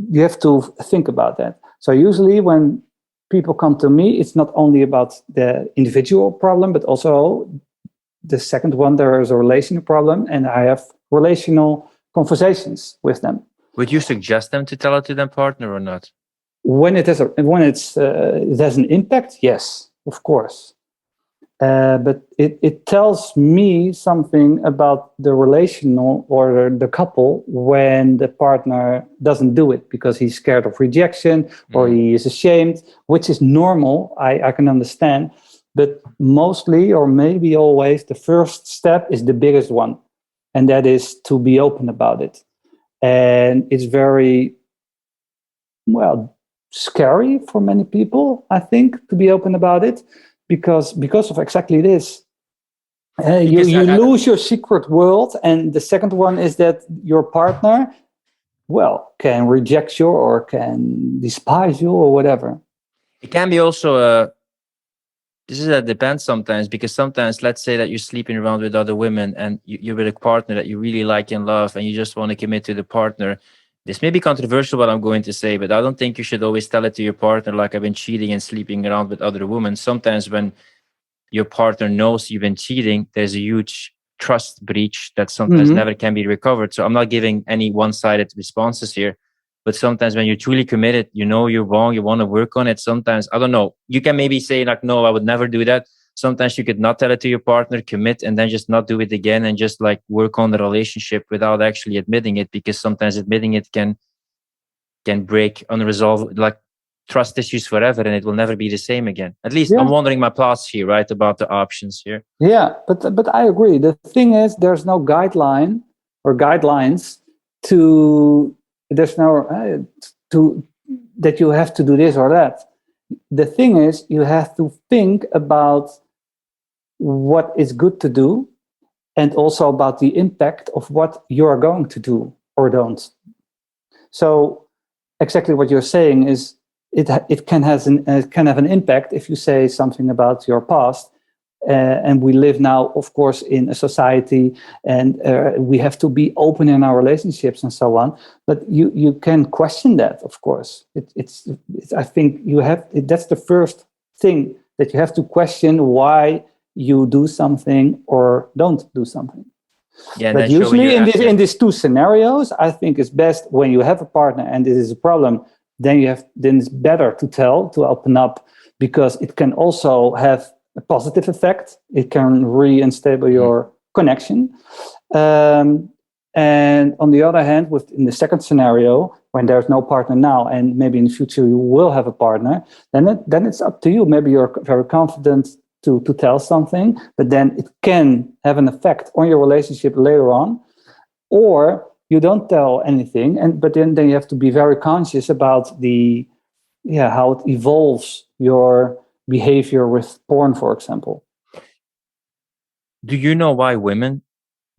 you have to think about that. So usually when people come to me, it's not only about the individual problem, but also the second one, there is a relational problem, and I have relational conversations with them. Would you suggest them to tell it to their partner or not? When it has an impact, yes, of course. But it tells me something about the relational or the couple when the partner doesn't do it because he's scared of rejection or he is ashamed, which is normal. I can understand. But mostly, or maybe always, the first step is the biggest one. And that is to be open about it. And it's very, scary for many people, I think, to be open about it. Because of exactly this. You lose your secret world. And the second one is that your partner, can reject you or can despise you or whatever. It can be also, it depends sometimes, because sometimes, let's say that you're sleeping around with other women and you're with a partner that you really like and love and you just want to commit to the partner. This may be controversial, what I'm going to say, but I don't think you should always tell it to your partner, like, I've been cheating and sleeping around with other women. Sometimes when your partner knows you've been cheating, there's a huge trust breach that sometimes never can be recovered. So I'm not giving any one-sided responses here, but sometimes when you're truly committed, you know you're wrong, you want to work on it. Sometimes, I don't know, you can maybe say like, no, I would never do that. Sometimes you could not tell it to your partner, commit, and then just not do it again and just like work on the relationship without actually admitting it, because sometimes admitting it can break unresolved, like, trust issues forever, and it will never be the same again. At least I'm wondering my thoughts here, right, about the options here. Yeah, but I agree. The thing is, there's no guideline or guidelines that you have to do this or that. The thing is, you have to think about what is good to do and also about the impact of what you are going to do or don't. So exactly what you're saying is it can have an impact if you say something about your past. And we live now, of course, in a society, and we have to be open in our relationships and so on. But you can question that, of course. I think that's the first thing, that you have to question why you do something or don't do something. Yeah, but usually in these two scenarios, I think it's best when you have a partner and this is a problem, then it's better to open up, because it can also have a positive effect. It can re-unstable your connection. And on the other hand, in the second scenario, when there's no partner now, and maybe in the future you will have a partner, then it's up to you. Maybe you're very confident to tell something, but then it can have an effect on your relationship later on, or you don't tell anything, but then you have to be very conscious about how it evolves your behavior with porn, for example. Do you know why women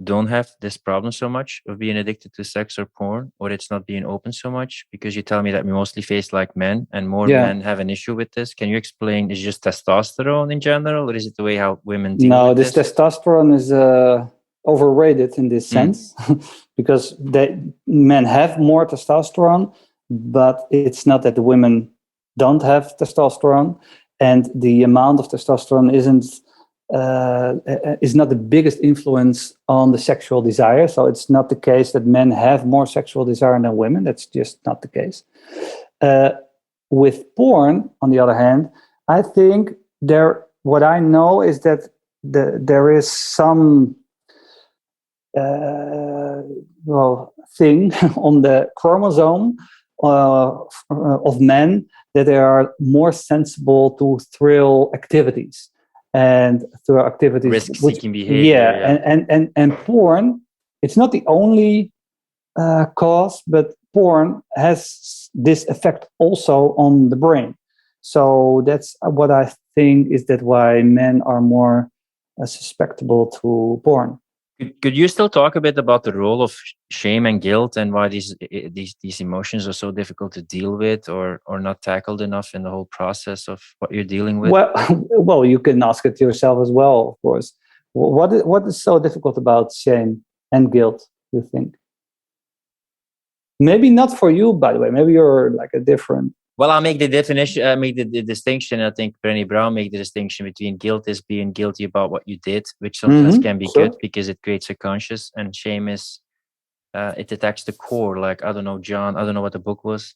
don't have this problem so much of being addicted to sex or porn, or it's not being open so much? Because you tell me that we mostly face like men, and more men have an issue with this. Can you explain, is it just testosterone in general, or is it the way how women deal with this? No, this testosterone is overrated in this sense, because men have more testosterone, but it's not that the women don't have testosterone, and the amount of testosterone is not the biggest influence on the sexual desire. So it's not the case that men have more sexual desire than women. That's just not the case. With porn, on the other hand, I think there what I know is that there is some thing on the chromosome of men that they are more sensible to thrill activities and thrill activities, risk-seeking behavior. And porn. It's not the only cause, but porn has this effect also on the brain. So that's what I think is that why men are more susceptible to porn. Could you still talk a bit about the role of shame and guilt and why these emotions are so difficult to deal with or not tackled enough in the whole process of what you're dealing with? Well, you can ask it yourself as well, of course. What is so difficult about shame and guilt, you think? Maybe not for you, by the way. Maybe you're like a different. Well, I'll make the definition, make the distinction. I think Brené Brown made the distinction between guilt is being guilty about what you did, which sometimes can be good because it creates a conscience, and shame is it attacks the core. Like, I don't know, John, I don't know what the book was.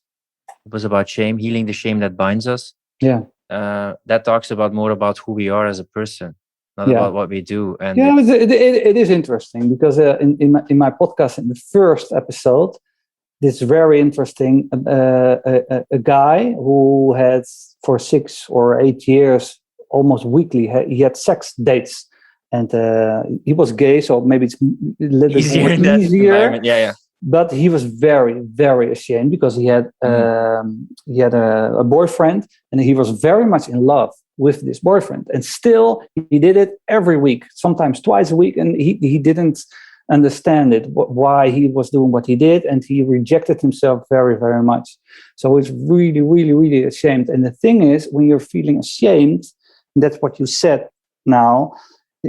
It was about shame, healing the shame that binds us. Yeah. That talks more about who we are as a person, not about what we do. And it is interesting because in my podcast, in the first episode, this very interesting a guy who had for 6 or 8 years almost weekly he had sex dates, and he was gay, so maybe it's a little bit more easier. Yeah. But he was very, very ashamed because he had a boyfriend, and he was very much in love with this boyfriend, and still he did it every week, sometimes twice a week, and he didn't understand it, why he was doing what he did, and he rejected himself very, very much. So he's really, really, really ashamed. And the thing is, when you're feeling ashamed, that's what you said now,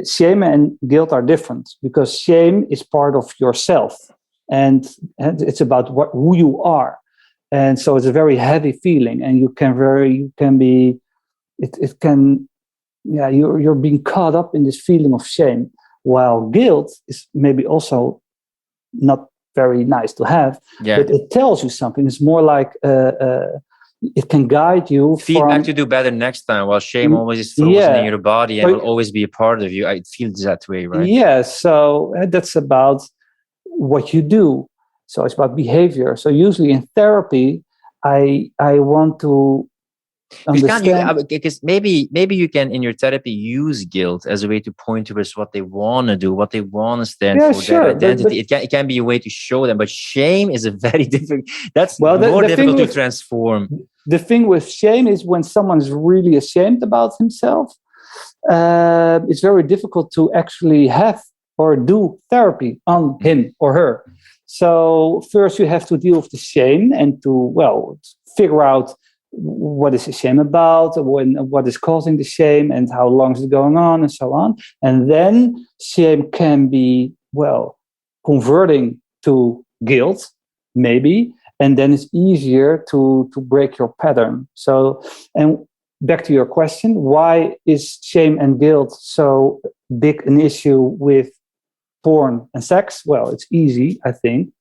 shame and guilt are different, because shame is part of yourself, and it's about who you are. And so it's a very heavy feeling, and you're being caught up in this feeling of shame. While guilt is maybe also not very nice to have, but it tells you something. It's more like it can guide you. Feedback to do better next time, while shame always is frozen in your body and will always be a part of you. I feel that way, right? Yeah, so that's about what you do. So it's about behavior. So usually in therapy, I want to understand. Because maybe you can in your therapy use guilt as a way to point towards what they want to do, what they want to stand for, their identity. It can be a way to show them, but shame is a very different. That's more difficult to transform. The thing with shame is when someone's really ashamed about himself, it's very difficult to actually have or do therapy on him or her. So first you have to deal with the shame and to figure out what is the shame about, what is causing the shame, and how long is it going on, and so on. And then shame can be, converting to guilt, maybe, and then it's easier to break your pattern. So, and back to your question, why is shame and guilt so big an issue with porn and sex? Well, it's easy, I think,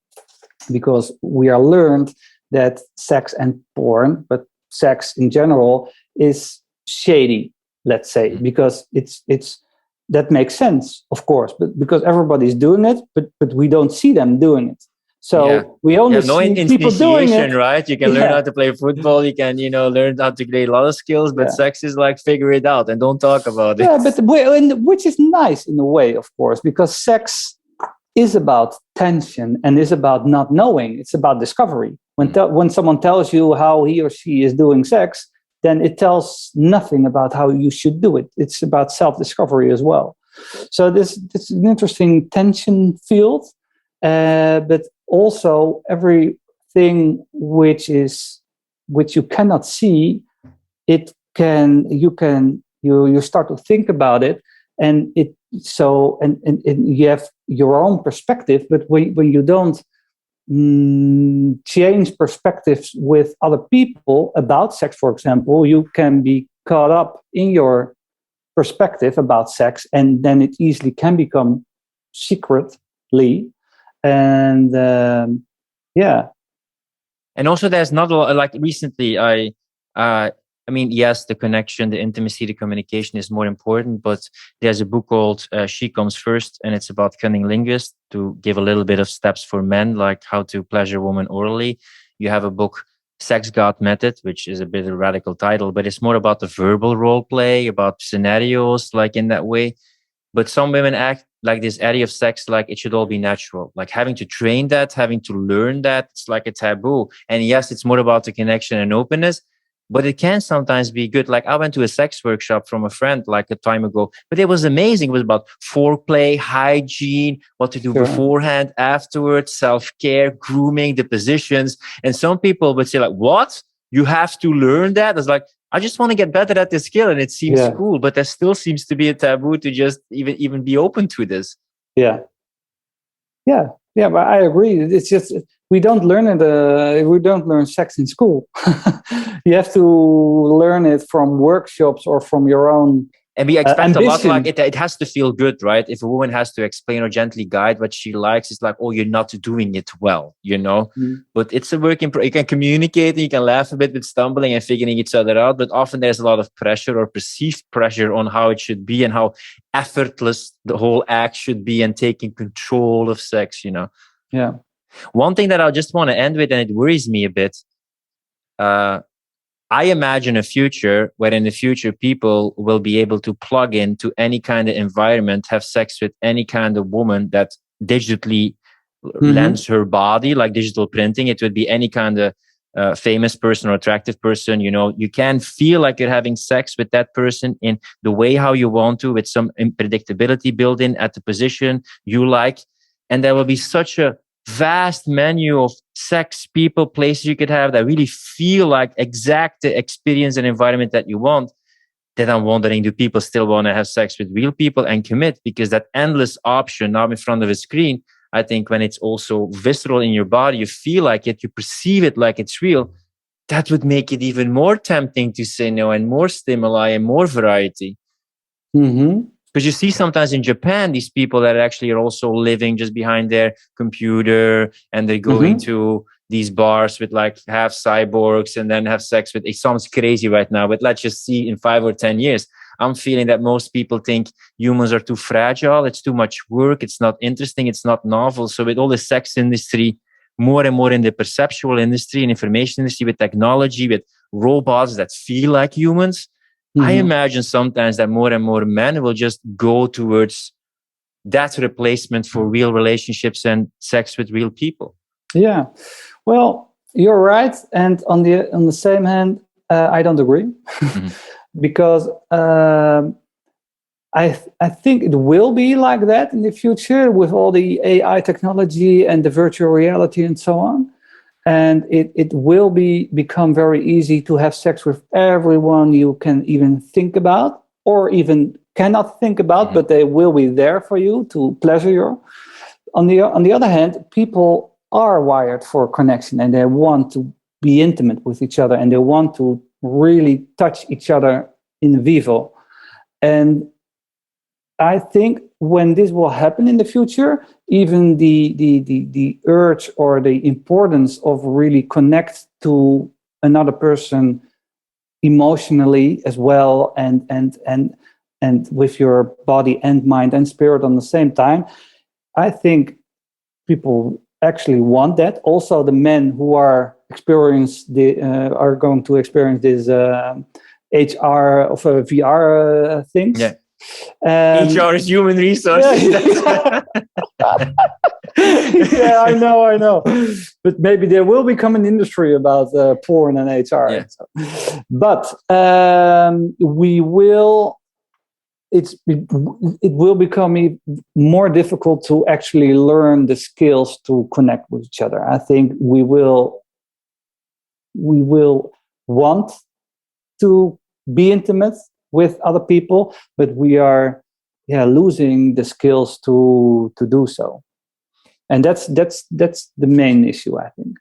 because we are learned that sex and porn, but sex in general, is shady, let's say, because it's that makes sense, of course, but because everybody's doing it, but we don't see them doing it. So we only see people doing it, right? You can learn how to play football, you can learn how to create a lot of skills, but sex is like figure it out and don't talk about it. Yeah, but which is nice in a way, of course, because sex is about tension and is about not knowing. It's about discovery. When someone tells you how he or she is doing sex, then it tells nothing about how you should do it. It's about self-discovery as well. So this is an interesting tension field, but also everything which you cannot see, you start to think about it, and you have your own perspective. But when you don't change perspectives with other people about sex, for example, you can be caught up in your perspective about sex, and then it easily can become secretly. And and also there's not a lot, like recently I I mean, yes, the connection, the intimacy, the communication is more important, but there's a book called She Comes First, and it's about cunnilingus, to give a little bit of steps for men, like how to pleasure a woman orally. You have a book, Sex God Method, which is a bit of a radical title, but it's more about the verbal role play, about scenarios, like in that way. But some women act like this area of sex, like it should all be natural. Like having to train that, having to learn that, it's like a taboo. And yes, it's more about the connection and openness, but it can sometimes be good. Like I went to a sex workshop from a friend like a time ago, but it was amazing. It was about foreplay, hygiene, what to do beforehand, afterwards, self-care, grooming, the positions. And some people would say like, what? You have to learn that? It's like, I just want to get better at this skill, and it seems cool, but there still seems to be a taboo to just even be open to this. Yeah. But I agree. It's just we don't learn it. We don't learn sex in school. You have to learn it from workshops or from your own. And we expect ambition. A lot, like it has to feel good, right? If a woman has to explain or gently guide what she likes, it's like, oh, you're not doing it well, you know? But it's a work in progress. You can communicate and you can laugh a bit with stumbling and figuring each other out, but often there's a lot of pressure or perceived pressure on how it should be and how effortless the whole act should be and taking control of sex, you know? Yeah. One thing that I just want to end with, and it worries me a bit, I imagine a future where in the future people will be able to plug into any kind of environment, have sex with any kind of woman that digitally lends her body, like digital printing. It would be any kind of famous person or attractive person. You know, you can feel like you're having sex with that person in the way how you want to, with some unpredictability built in at the position you like. And there will be such a vast menu of sex, people, places you could have that really feel like exact the experience and environment that you want. Then I'm wondering, do people still want to have sex with real people and commit? Because that endless option now in front of a screen, I think when it's also visceral in your body, you feel like it, you perceive it like it's real, that would make it even more tempting to say no, and more stimuli and more variety. Because you see sometimes in Japan, these people that actually are also living just behind their computer, and they go into these bars with like half cyborgs and then have sex with, it sounds crazy right now, but let's just see in 5 or 10 years. I'm feeling that most people think humans are too fragile. It's too much work. It's not interesting. It's not novel. So with all the sex industry, more and more in the perceptual industry and information industry, with technology, with robots that feel like humans, I imagine sometimes that more and more men will just go towards that replacement for real relationships and sex with real people. Yeah. Well, you're right. And on the same hand, I don't agree. Because I think it will be like that in the future with all the AI technology and the virtual reality and so on. And it will become very easy to have sex with everyone you can even think about, or even cannot think about, but they will be there for you to pleasure you. On the other hand, people are wired for connection, and they want to be intimate with each other, and they want to really touch each other in vivo. And I think when this will happen in the future, even the urge or the importance of really connect to another person emotionally as well, and with your body and mind and spirit on the same time, I think people actually want that. Also, the men who are going to experience this HR of VR things. Yeah. HR is human resources. Yeah, I know. But maybe there will become an industry about porn and HR. Yeah. But it will become more difficult to actually learn the skills to connect with each other. I think we will want to be intimate with other people, but we are losing the skills to do so. And that's the main issue, I think.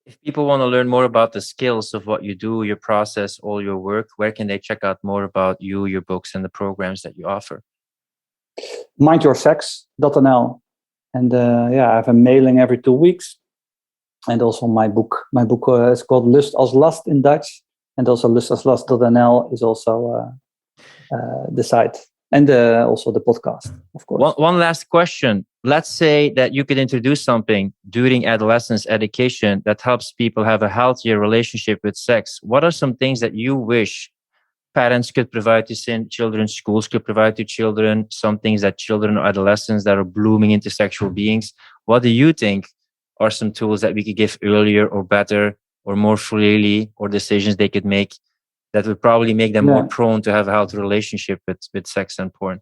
If people want to learn more about the skills of what you do, your process, all your work, where can they check out more about you, your books, and the programs that you offer? mindyoursex.nl. And I have a mailing every 2 weeks. And also my book is called 𝗪𝗔𝗺 in Dutch. And also lustaslas.nl is also the site. And also the podcast, of course. One last question. Let's say that you could introduce something during adolescence education that helps people have a healthier relationship with sex. What are some things that you wish parents could provide to children, schools could provide to children, some things that children or adolescents that are blooming into sexual beings? What do you think are some tools that we could give earlier or better or more freely, or decisions they could make that would probably make them more prone to have a healthy relationship with sex and porn?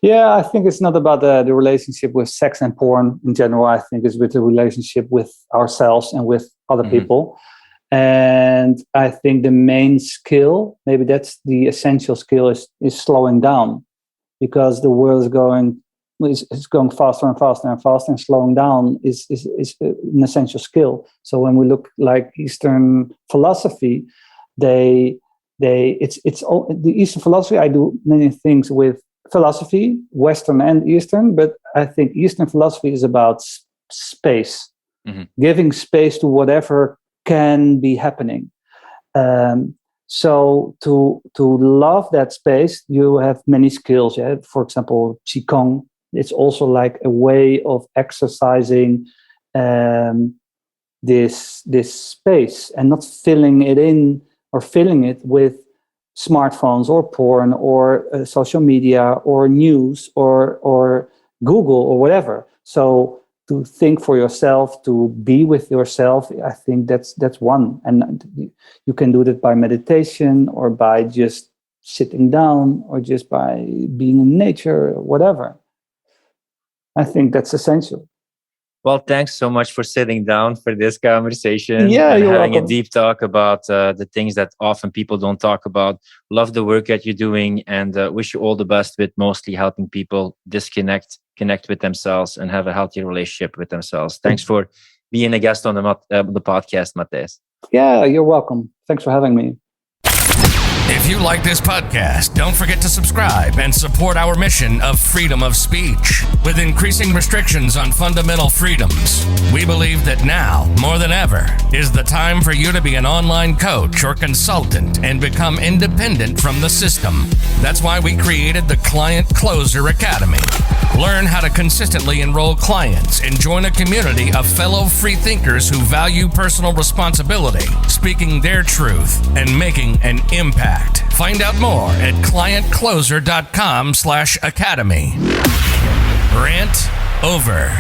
Yeah, I think it's not about the relationship with sex and porn in general. I think it's with the relationship with ourselves and with other people. And I think the main skill, maybe that's the essential skill, is slowing down, because the world is going faster and faster and faster, and slowing down is an essential skill. So when we look like Eastern philosophy, the Eastern philosophy, I do many things with philosophy, Western and Eastern, but I think Eastern philosophy is about space, giving space to whatever can be happening. So to love that space, you have many skills. Yeah? For example, Qigong, it's also like a way of exercising this space and not filling it in or filling it with smartphones or porn or social media or news or Google or whatever. So to think for yourself, to be with yourself, I think that's one. And you can do that by meditation or by just sitting down or just by being in nature or whatever. I think that's essential. Well, thanks so much for sitting down for this conversation. Yeah, and you're having welcome. a deep talk about the things that often people don't talk about. Love the work that you're doing, and wish you all the best with mostly helping people connect with themselves and have a healthy relationship with themselves. Thanks for being a guest on the podcast, Matthijs. Yeah, you're welcome. Thanks for having me. If you like this podcast, don't forget to subscribe and support our mission of freedom of speech. With increasing restrictions on fundamental freedoms, we believe that now, more than ever, is the time for you to be an online coach or consultant and become independent from the system. That's why we created the Client Closer Academy. Learn how to consistently enroll clients and join a community of fellow free thinkers who value personal responsibility, speaking their truth, and making an impact. Find out more at clientcloser.com/academy. Rant over.